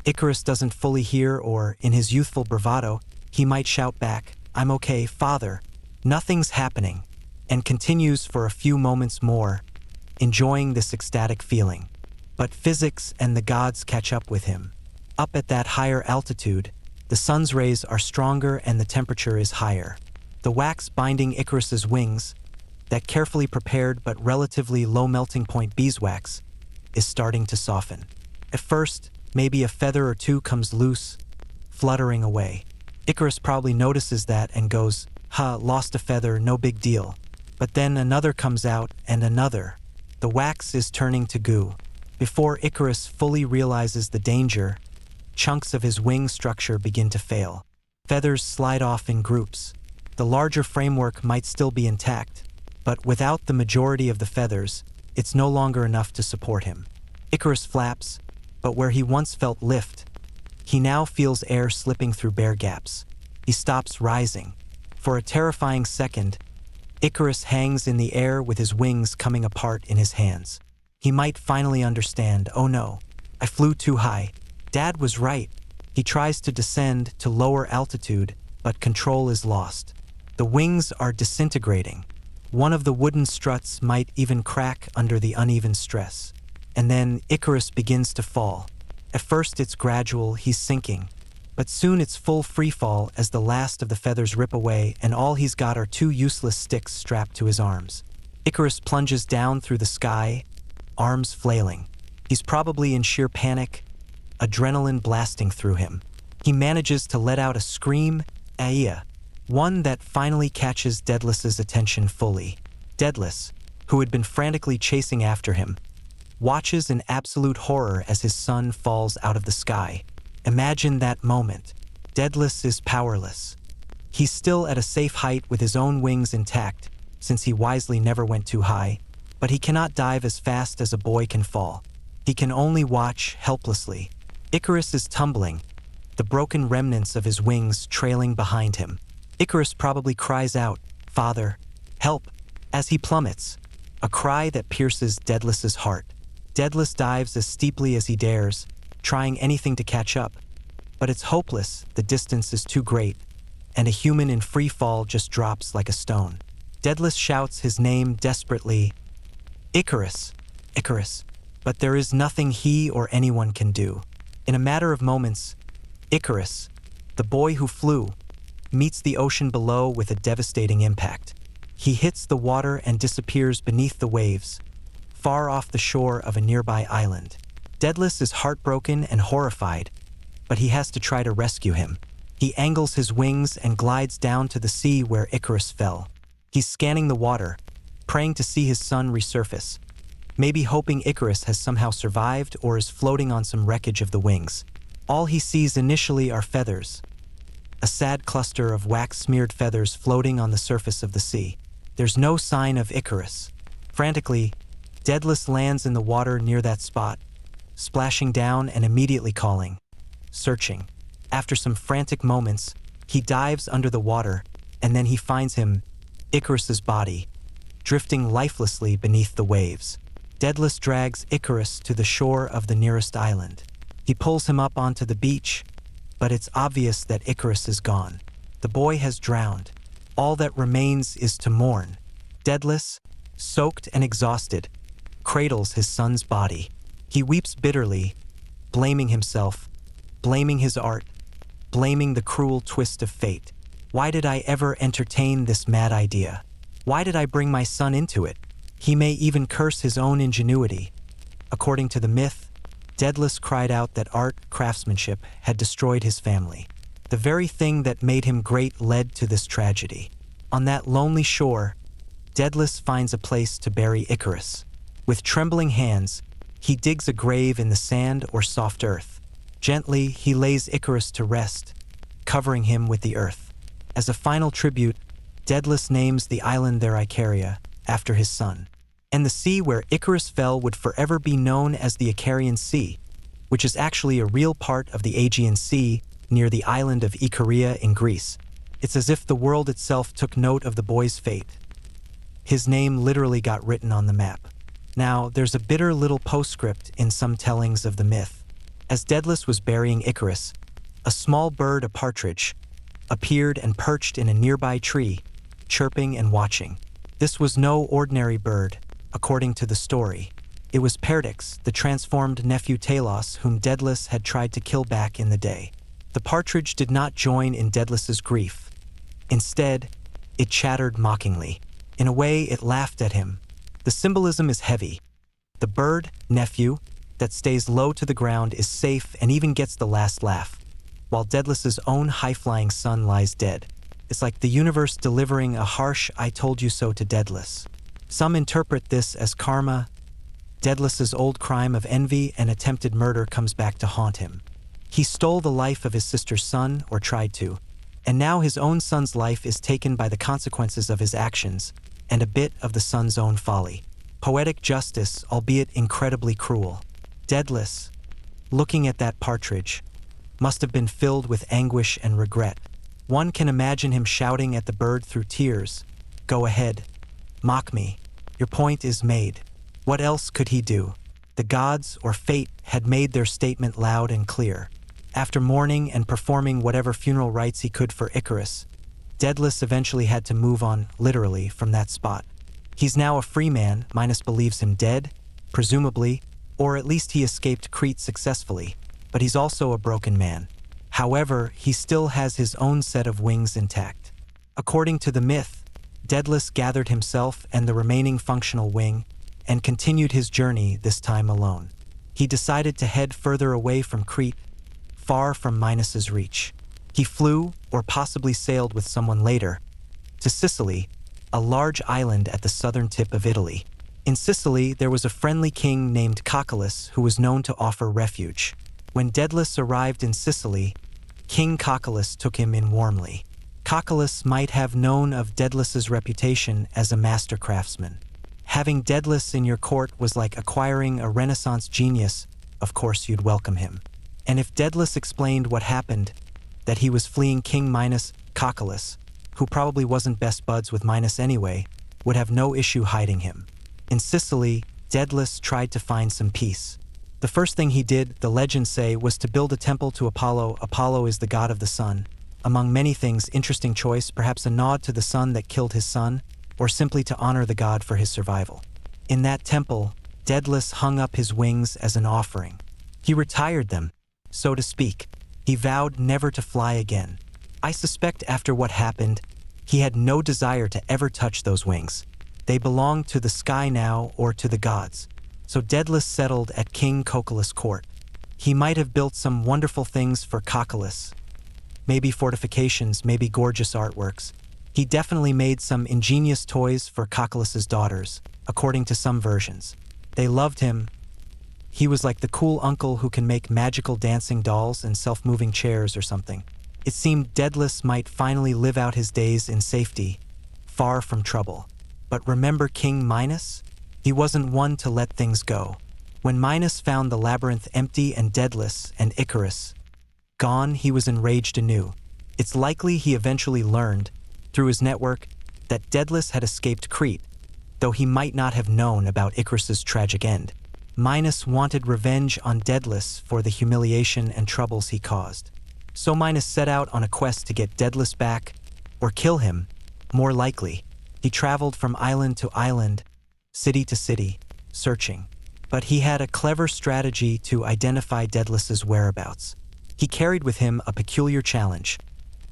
Icarus doesn't fully hear, or, in his youthful bravado, he might shout back, "I'm okay, father, nothing's happening," and continues for a few moments more, enjoying this ecstatic feeling. But physics and the gods catch up with him. Up at that higher altitude, the sun's rays are stronger and the temperature is higher. The wax binding Icarus's wings, that carefully prepared but relatively low melting point beeswax, is starting to soften. At first, maybe a feather or two comes loose, fluttering away. Icarus probably notices that and goes, "Lost a feather, no big deal." But then another comes out and another. The wax is turning to goo. Before Icarus fully realizes the danger, chunks of his wing structure begin to fail. Feathers slide off in groups. The larger framework might still be intact, but without the majority of the feathers, it's no longer enough to support him. Icarus flaps, but where he once felt lift, he now feels air slipping through bare gaps. He stops rising. For a terrifying second, Icarus hangs in the air with his wings coming apart in his hands. He might finally understand, "Oh no, I flew too high. Dad was right." He tries to descend to lower altitude, but control is lost. The wings are disintegrating. One of the wooden struts might even crack under the uneven stress. And then Icarus begins to fall. At first it's gradual, he's sinking. But soon it's full free fall as the last of the feathers rip away and all he's got are two useless sticks strapped to his arms. Icarus plunges down through the sky, arms flailing. He's probably in sheer panic, adrenaline blasting through him. He manages to let out a scream, "Aia," one that finally catches Daedalus's attention fully. Daedalus, who had been frantically chasing after him, watches in absolute horror as his son falls out of the sky. Imagine that moment. Daedalus is powerless. He's still at a safe height with his own wings intact, since he wisely never went too high, but he cannot dive as fast as a boy can fall. He can only watch helplessly. Icarus is tumbling, the broken remnants of his wings trailing behind him. Icarus probably cries out, "Father, help," as he plummets, a cry that pierces Daedalus's heart. Daedalus dives as steeply as he dares, trying anything to catch up. But it's hopeless, the distance is too great, and a human in free fall just drops like a stone. Daedalus shouts his name desperately, "Icarus, Icarus," but there is nothing he or anyone can do. In a matter of moments, Icarus, the boy who flew, meets the ocean below with a devastating impact. He hits the water and disappears beneath the waves, far off the shore of a nearby island. Daedalus is heartbroken and horrified, but he has to try to rescue him. He angles his wings and glides down to the sea where Icarus fell. He's scanning the water, praying to see his son resurface, maybe hoping Icarus has somehow survived or is floating on some wreckage of the wings. All he sees initially are feathers, a sad cluster of wax-smeared feathers floating on the surface of the sea. There's no sign of Icarus. Frantically, Daedalus lands in the water near that spot, splashing down and immediately calling, searching. After some frantic moments, he dives under the water, and then he finds him, Icarus's body, drifting lifelessly beneath the waves. Daedalus drags Icarus to the shore of the nearest island. He pulls him up onto the beach, but it's obvious that Icarus is gone. The boy has drowned. All that remains is to mourn. Daedalus, soaked and exhausted, cradles his son's body. He weeps bitterly, blaming himself, blaming his art, blaming the cruel twist of fate. Why did I ever entertain this mad idea? Why did I bring my son into it? He may even curse his own ingenuity. According to the myth, Daedalus cried out that art, craftsmanship, had destroyed his family. The very thing that made him great led to this tragedy. On that lonely shore, Daedalus finds a place to bury Icarus. With trembling hands, he digs a grave in the sand or soft earth. Gently, he lays Icarus to rest, covering him with the earth. As a final tribute, Daedalus names the island there Icaria, after his son. And the sea where Icarus fell would forever be known as the Icarian Sea, which is actually a real part of the Aegean Sea near the island of Icaria in Greece. It's as if the world itself took note of the boy's fate. His name literally got written on the map. Now, there's a bitter little postscript in some tellings of the myth. As Daedalus was burying Icarus, a small bird, a partridge, appeared and perched in a nearby tree, chirping and watching. This was no ordinary bird, according to the story. It was Perdix, the transformed nephew Talos, whom Daedalus had tried to kill back in the day. The partridge did not join in Daedalus's grief. Instead, it chattered mockingly. In a way, it laughed at him. The symbolism is heavy. The bird, nephew, that stays low to the ground is safe and even gets the last laugh, while Daedalus's own high-flying son lies dead. It's like the universe delivering a harsh "I told you so" to Daedalus. Some interpret this as karma. Daedalus's old crime of envy and attempted murder comes back to haunt him. He stole the life of his sister's son, or tried to, and now his own son's life is taken by the consequences of his actions, and a bit of the son's own folly. Poetic justice, albeit incredibly cruel. Daedalus, looking at that partridge, must have been filled with anguish and regret. One can imagine him shouting at the bird through tears, "Go ahead. Mock me. Your point is made." What else could he do? The gods, or fate, had made their statement loud and clear. After mourning and performing whatever funeral rites he could for Icarus, Daedalus eventually had to move on, literally, from that spot. He's now a free man. Minos believes him dead, presumably, or at least he escaped Crete successfully, but he's also a broken man. However, he still has his own set of wings intact. According to the myth, Daedalus gathered himself and the remaining functional wing and continued his journey, this time alone. He decided to head further away from Crete, far from Minos's reach. He flew, or possibly sailed with someone later, to Sicily, a large island at the southern tip of Italy. In Sicily, there was a friendly king named Cocalus who was known to offer refuge. When Daedalus arrived in Sicily, King Cocalus took him in warmly. Cocalus might have known of Daedalus's reputation as a master craftsman. Having Daedalus in your court was like acquiring a Renaissance genius. Of course you'd welcome him. And if Daedalus explained what happened, that he was fleeing King Minos, Cocalus, who probably wasn't best buds with Minos anyway, would have no issue hiding him. In Sicily, Daedalus tried to find some peace. The first thing he did, the legends say, was to build a temple to Apollo. Apollo is the god of the sun. Among many things, interesting choice, perhaps a nod to the sun that killed his son, or simply to honor the god for his survival. In that temple, Daedalus hung up his wings as an offering. He retired them, so to speak. He vowed never to fly again. I suspect after what happened, he had no desire to ever touch those wings. They belonged to the sky now, or to the gods. So Daedalus settled at King Cocalus' court. He might have built some wonderful things for Cocalus, maybe fortifications, maybe gorgeous artworks. He definitely made some ingenious toys for Coccolus's daughters, according to some versions. They loved him. He was like the cool uncle who can make magical dancing dolls and self-moving chairs or something. It seemed Daedalus might finally live out his days in safety, far from trouble. But remember King Minos? He wasn't one to let things go. When Minos found the labyrinth empty and Daedalus and Icarus gone, he was enraged anew. It's likely he eventually learned, through his network, that Daedalus had escaped Crete, though he might not have known about Icarus's tragic end. Minos wanted revenge on Daedalus for the humiliation and troubles he caused. So Minos set out on a quest to get Daedalus back, or kill him, more likely. He traveled from island to island, city to city, searching. But he had a clever strategy to identify Daedalus's whereabouts. He carried with him a peculiar challenge,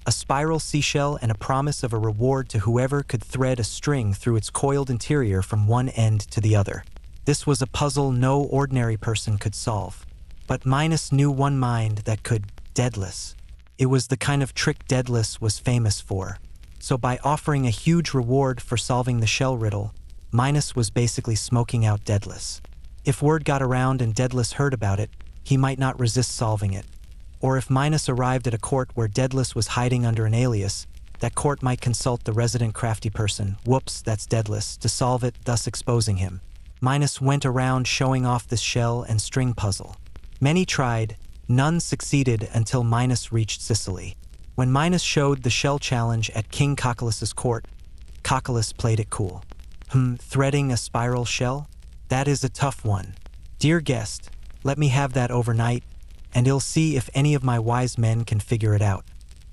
a spiral seashell and a promise of a reward to whoever could thread a string through its coiled interior from one end to the other. This was a puzzle no ordinary person could solve. But Minos knew one mind that could, Daedalus. It was the kind of trick Daedalus was famous for. So by offering a huge reward for solving the shell riddle, Minos was basically smoking out Daedalus. If word got around and Daedalus heard about it, he might not resist solving it. Or if Minos arrived at a court where Daedalus was hiding under an alias, that court might consult the resident crafty person, whoops, that's Daedalus, to solve it, thus exposing him. Minos went around showing off this shell and string puzzle. Many tried, none succeeded until Minos reached Sicily. When Minos showed the shell challenge at King Coccolus's court, Coccolus played it cool. Threading a spiral shell? That is a tough one. Dear guest, let me have that overnight, and I'll see if any of my wise men can figure it out.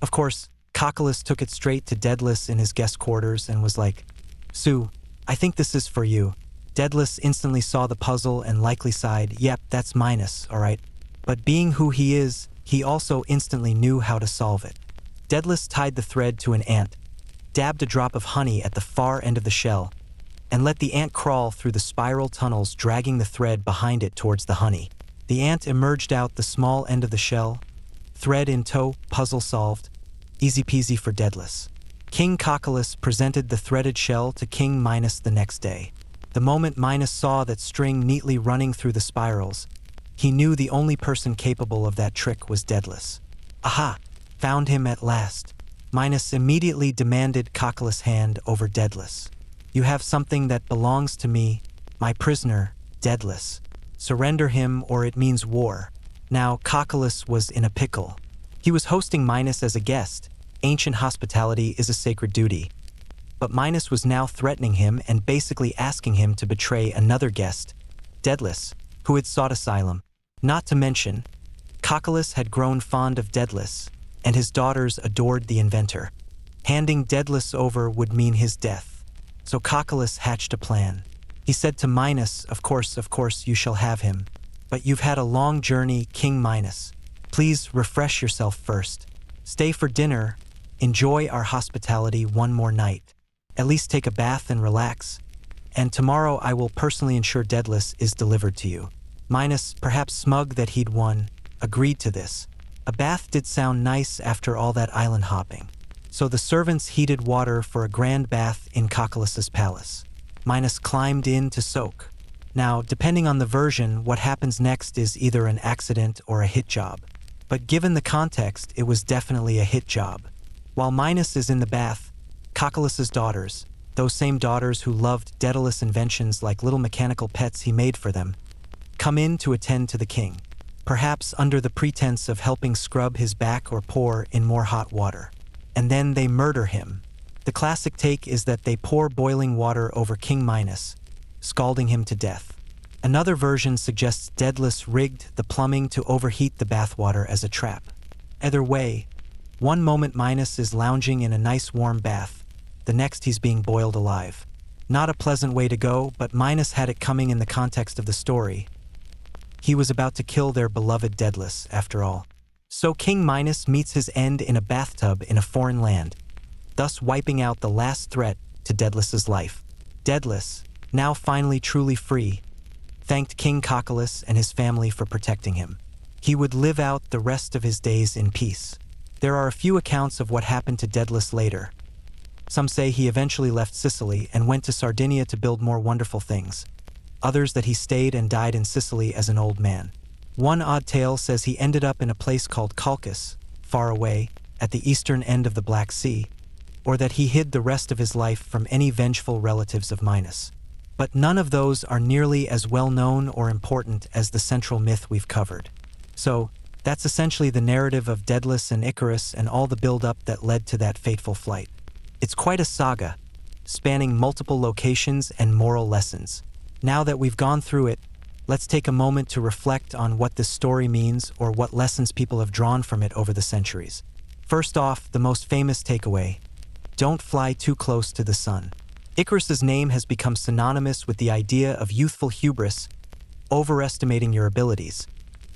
Of course, Coccolus took it straight to Daedalus in his guest quarters and was like, Sue, I think this is for you. Daedalus instantly saw the puzzle and likely sighed, yep, that's Minos, alright. But being who he is, he also instantly knew how to solve it. Daedalus tied the thread to an ant, dabbed a drop of honey at the far end of the shell, and let the ant crawl through the spiral tunnels, dragging the thread behind it towards the honey. The ant emerged out the small end of the shell, thread in tow, puzzle solved, easy peasy for Daedalus. King Coccolus presented the threaded shell to King Minos the next day. The moment Minos saw that string neatly running through the spirals, he knew the only person capable of that trick was Daedalus. Aha! Found him at last. Minos immediately demanded Coccolus' hand over Daedalus. You have something that belongs to me, my prisoner, Daedalus. Surrender him or it means war. Now Coccolus was in a pickle. He was hosting Minos as a guest. Ancient hospitality is a sacred duty. But Minos was now threatening him and basically asking him to betray another guest, Daedalus, who had sought asylum. Not to mention, Coccolus had grown fond of Daedalus, and his daughters adored the inventor. Handing Daedalus over would mean his death. So Coccolus hatched a plan. He said to Minos, of course, you shall have him. But you've had a long journey, King Minos. Please refresh yourself first. Stay for dinner. Enjoy our hospitality one more night. At least take a bath and relax. And tomorrow I will personally ensure Daedalus is delivered to you. Minos, perhaps smug that he'd won, agreed to this. A bath did sound nice after all that island hopping. So the servants heated water for a grand bath in Coccolus's palace. Minos climbed in to soak. Now, depending on the version, what happens next is either an accident or a hit job. But given the context, it was definitely a hit job. While Minos is in the bath, Coccolus's daughters, those same daughters who loved Daedalus' inventions like little mechanical pets he made for them, come in to attend to the king, perhaps under the pretense of helping scrub his back or pour in more hot water. And then they murder him. The classic take is that they pour boiling water over King Minos, scalding him to death. Another version suggests Daedalus rigged the plumbing to overheat the bathwater as a trap. Either way, one moment Minos is lounging in a nice warm bath, the next he's being boiled alive. Not a pleasant way to go, but Minos had it coming in the context of the story. He was about to kill their beloved Daedalus, after all. So King Minos meets his end in a bathtub in a foreign land, thus wiping out the last threat to Daedalus's life. Daedalus, now finally truly free, thanked King Coccolus and his family for protecting him. He would live out the rest of his days in peace. There are a few accounts of what happened to Daedalus later. Some say he eventually left Sicily and went to Sardinia to build more wonderful things. Others that he stayed and died in Sicily as an old man. One odd tale says he ended up in a place called Colchis, far away, at the eastern end of the Black Sea, or that he hid the rest of his life from any vengeful relatives of Minos. But none of those are nearly as well known or important as the central myth we've covered. So, that's essentially the narrative of Daedalus and Icarus and all the build-up that led to that fateful flight. It's quite a saga, spanning multiple locations and moral lessons. Now that we've gone through it, let's take a moment to reflect on what this story means or what lessons people have drawn from it over the centuries. First off, the most famous takeaway: don't fly too close to the sun. Icarus's name has become synonymous with the idea of youthful hubris, overestimating your abilities,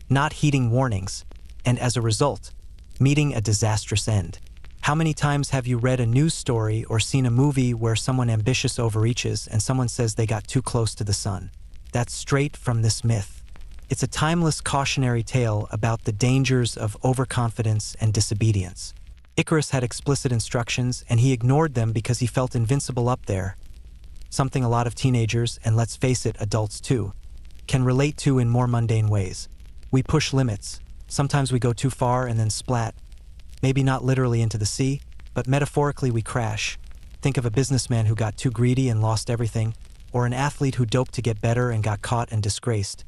not heeding warnings, and as a result, meeting a disastrous end. How many times have you read a news story or seen a movie where someone ambitious overreaches and someone says they got too close to the sun? That's straight from this myth. It's a timeless cautionary tale about the dangers of overconfidence and disobedience. Icarus had explicit instructions, and he ignored them because he felt invincible up there. Something a lot of teenagers, and let's face it, adults too, can relate to in more mundane ways. We push limits. Sometimes we go too far and then splat. Maybe not literally into the sea, but metaphorically we crash. Think of a businessman who got too greedy and lost everything, or an athlete who doped to get better and got caught and disgraced.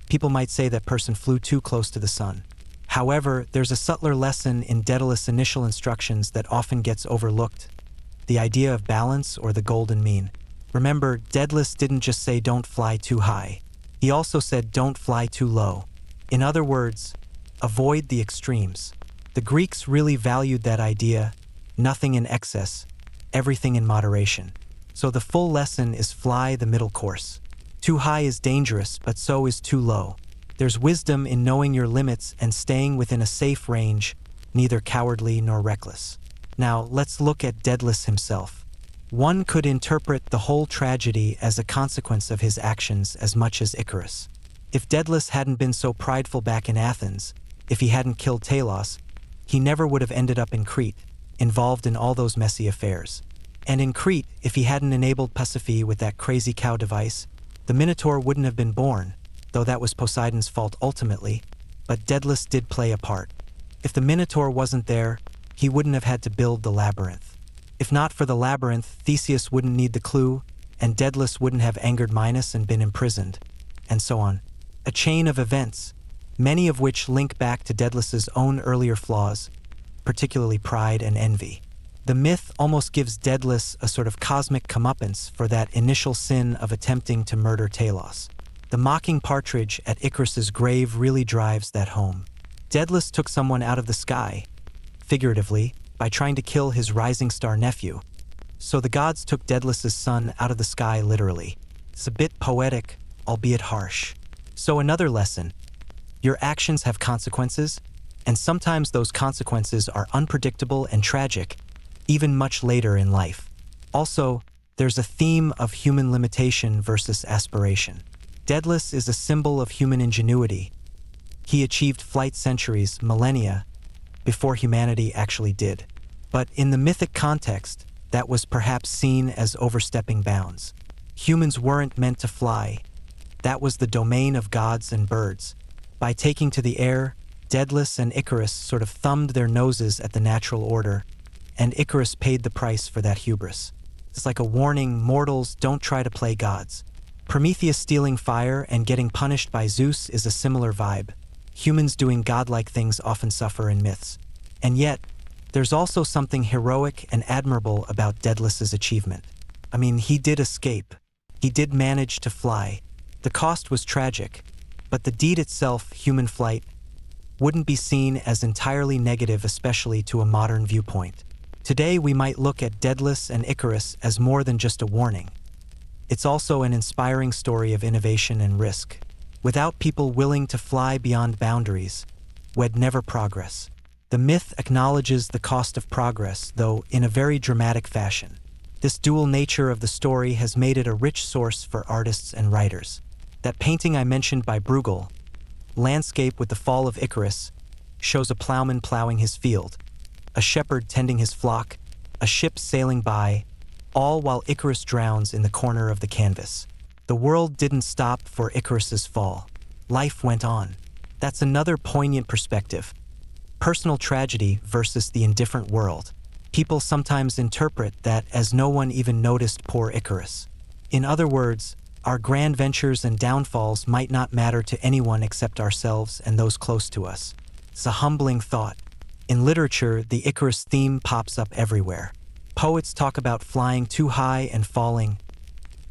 People might say that person flew too close to the sun. However, there's a subtler lesson in Daedalus' initial instructions that often gets overlooked: the idea of balance, or the golden mean. Remember, Daedalus didn't just say don't fly too high. He also said don't fly too low. In other words, avoid the extremes. The Greeks really valued that idea: nothing in excess, everything in moderation. So the full lesson is fly the middle course. Too high is dangerous, but so is too low. There's wisdom in knowing your limits and staying within a safe range, neither cowardly nor reckless. Now, let's look at Daedalus himself. One could interpret the whole tragedy as a consequence of his actions as much as Icarus. If Daedalus hadn't been so prideful back in Athens, if he hadn't killed Talos, he never would have ended up in Crete, involved in all those messy affairs. And in Crete, if he hadn't enabled Pasiphae with that crazy cow device, the Minotaur wouldn't have been born, though that was Poseidon's fault ultimately, but Daedalus did play a part. If the Minotaur wasn't there, he wouldn't have had to build the Labyrinth. If not for the Labyrinth, Theseus wouldn't need the clue, and Daedalus wouldn't have angered Minos and been imprisoned, and so on. A chain of events, many of which link back to Daedalus's own earlier flaws, particularly pride and envy. The myth almost gives Daedalus a sort of cosmic comeuppance for that initial sin of attempting to murder Talos. The mocking partridge at Icarus's grave really drives that home. Daedalus took someone out of the sky, figuratively, by trying to kill his rising star nephew. So the gods took Daedalus's son out of the sky literally. It's a bit poetic, albeit harsh. So another lesson: your actions have consequences, and sometimes those consequences are unpredictable and tragic, even much later in life. Also, there's a theme of human limitation versus aspiration. Daedalus is a symbol of human ingenuity. He achieved flight centuries, millennia, before humanity actually did. But in the mythic context, that was perhaps seen as overstepping bounds. Humans weren't meant to fly. That was the domain of gods and birds. By taking to the air, Daedalus and Icarus sort of thumbed their noses at the natural order, and Icarus paid the price for that hubris. It's like a warning: mortals, don't try to play gods. Prometheus stealing fire and getting punished by Zeus is a similar vibe. Humans doing godlike things often suffer in myths. And yet, there's also something heroic and admirable about Daedalus's achievement. I mean, he did escape. He did manage to fly. The cost was tragic, but the deed itself, human flight, wouldn't be seen as entirely negative, especially to a modern viewpoint. Today, we might look at Daedalus and Icarus as more than just a warning. It's also an inspiring story of innovation and risk. Without people willing to fly beyond boundaries, we'd never progress. The myth acknowledges the cost of progress, though in a very dramatic fashion. This dual nature of the story has made it a rich source for artists and writers. That painting I mentioned by Bruegel, Landscape with the Fall of Icarus, shows a plowman plowing his field, a shepherd tending his flock, a ship sailing by, all while Icarus drowns in the corner of the canvas. The world didn't stop for Icarus's fall. Life went on. That's another poignant perspective. Personal tragedy versus the indifferent world. People sometimes interpret that as no one even noticed poor Icarus. In other words, our grand ventures and downfalls might not matter to anyone except ourselves and those close to us. It's a humbling thought. In literature, the Icarus theme pops up everywhere. Poets talk about flying too high and falling.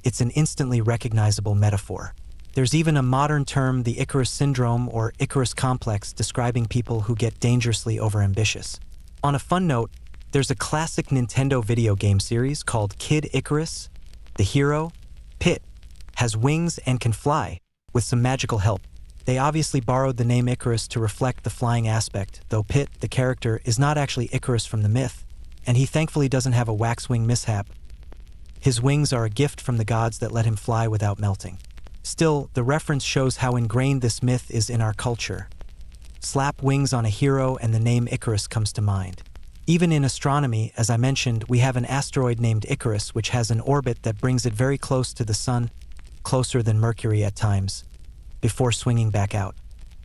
It's an instantly recognizable metaphor. There's even a modern term, the Icarus syndrome or Icarus complex, describing people who get dangerously overambitious. On a fun note, there's a classic Nintendo video game series called Kid Icarus. The hero, Pit, has wings and can fly, with some magical help. They obviously borrowed the name Icarus to reflect the flying aspect, though Pit, the character, is not actually Icarus from the myth, and he thankfully doesn't have a wax-wing mishap. His wings are a gift from the gods that let him fly without melting. Still, the reference shows how ingrained this myth is in our culture. Slap wings on a hero and the name Icarus comes to mind. Even in astronomy, as I mentioned, we have an asteroid named Icarus, which has an orbit that brings it very close to the sun, closer than Mercury at times, before swinging back out.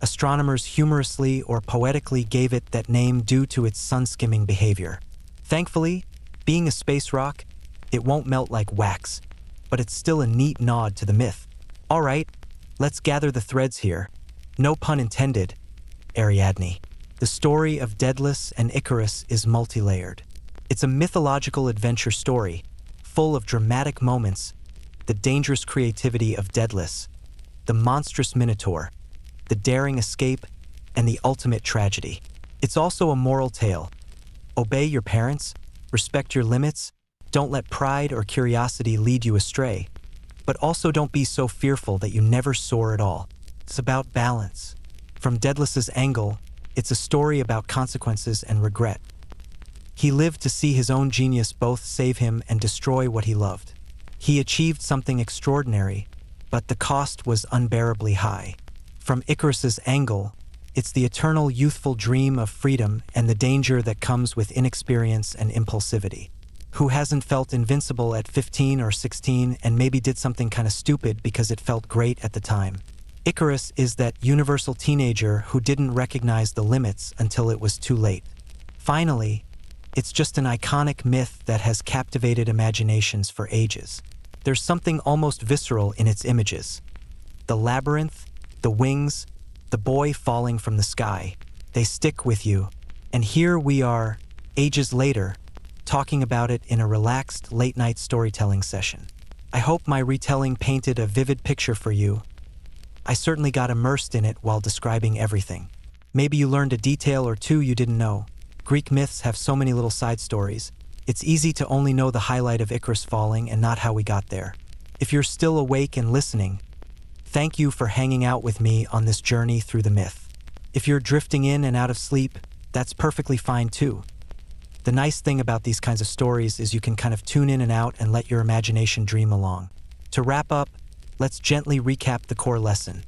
Astronomers humorously or poetically gave it that name due to its sun-skimming behavior. Thankfully, being a space rock, it won't melt like wax, but it's still a neat nod to the myth. All right, let's gather the threads here. No pun intended, Ariadne. The story of Daedalus and Icarus is multi-layered. It's a mythological adventure story, full of dramatic moments, the dangerous creativity of Daedalus, the monstrous minotaur, the daring escape, and the ultimate tragedy. It's also a moral tale. Obey your parents, respect your limits, don't let pride or curiosity lead you astray, but also don't be so fearful that you never soar at all. It's about balance. From Daedalus's angle, it's a story about consequences and regret. He lived to see his own genius both save him and destroy what he loved. He achieved something extraordinary, but the cost was unbearably high. From Icarus's angle, it's the eternal youthful dream of freedom and the danger that comes with inexperience and impulsivity. Who hasn't felt invincible at 15 or 16 and maybe did something kind of stupid because it felt great at the time? Icarus is that universal teenager who didn't recognize the limits until it was too late. Finally, it's just an iconic myth that has captivated imaginations for ages. There's something almost visceral in its images. The labyrinth, the wings, the boy falling from the sky, they stick with you. And here we are, ages later, talking about it in a relaxed late-night storytelling session. I hope my retelling painted a vivid picture for you. I certainly got immersed in it while describing everything. Maybe you learned a detail or two you didn't know. Greek myths have so many little side stories. It's easy to only know the highlight of Icarus falling and not how we got there. If you're still awake and listening, thank you for hanging out with me on this journey through the myth. If you're drifting in and out of sleep, that's perfectly fine too. The nice thing about these kinds of stories is you can kind of tune in and out and let your imagination dream along. To wrap up, let's gently recap the core lesson.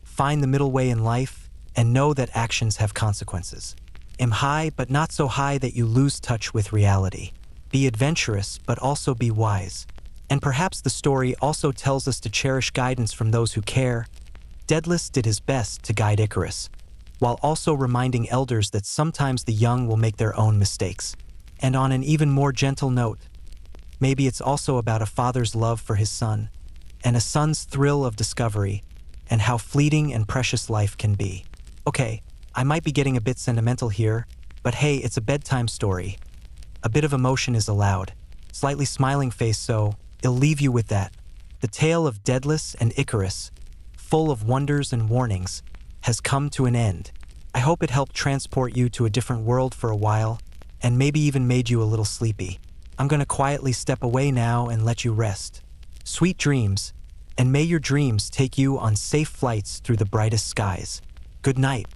Find the middle way in life and know that actions have consequences. Aim high, but not so high that you lose touch with reality. Be adventurous, but also be wise. And perhaps the story also tells us to cherish guidance from those who care. Daedalus did his best to guide Icarus, while also reminding elders that sometimes the young will make their own mistakes. And on an even more gentle note, maybe it's also about a father's love for his son, and a son's thrill of discovery, and how fleeting and precious life can be. Okay, I might be getting a bit sentimental here, but hey, it's a bedtime story. A bit of emotion is allowed. Slightly smiling face, so it'll leave you with that. The tale of Daedalus and Icarus, full of wonders and warnings, has come to an end. I hope it helped transport you to a different world for a while, and maybe even made you a little sleepy. I'm gonna quietly step away now and let you rest. Sweet dreams, and may your dreams take you on safe flights through the brightest skies. Good night.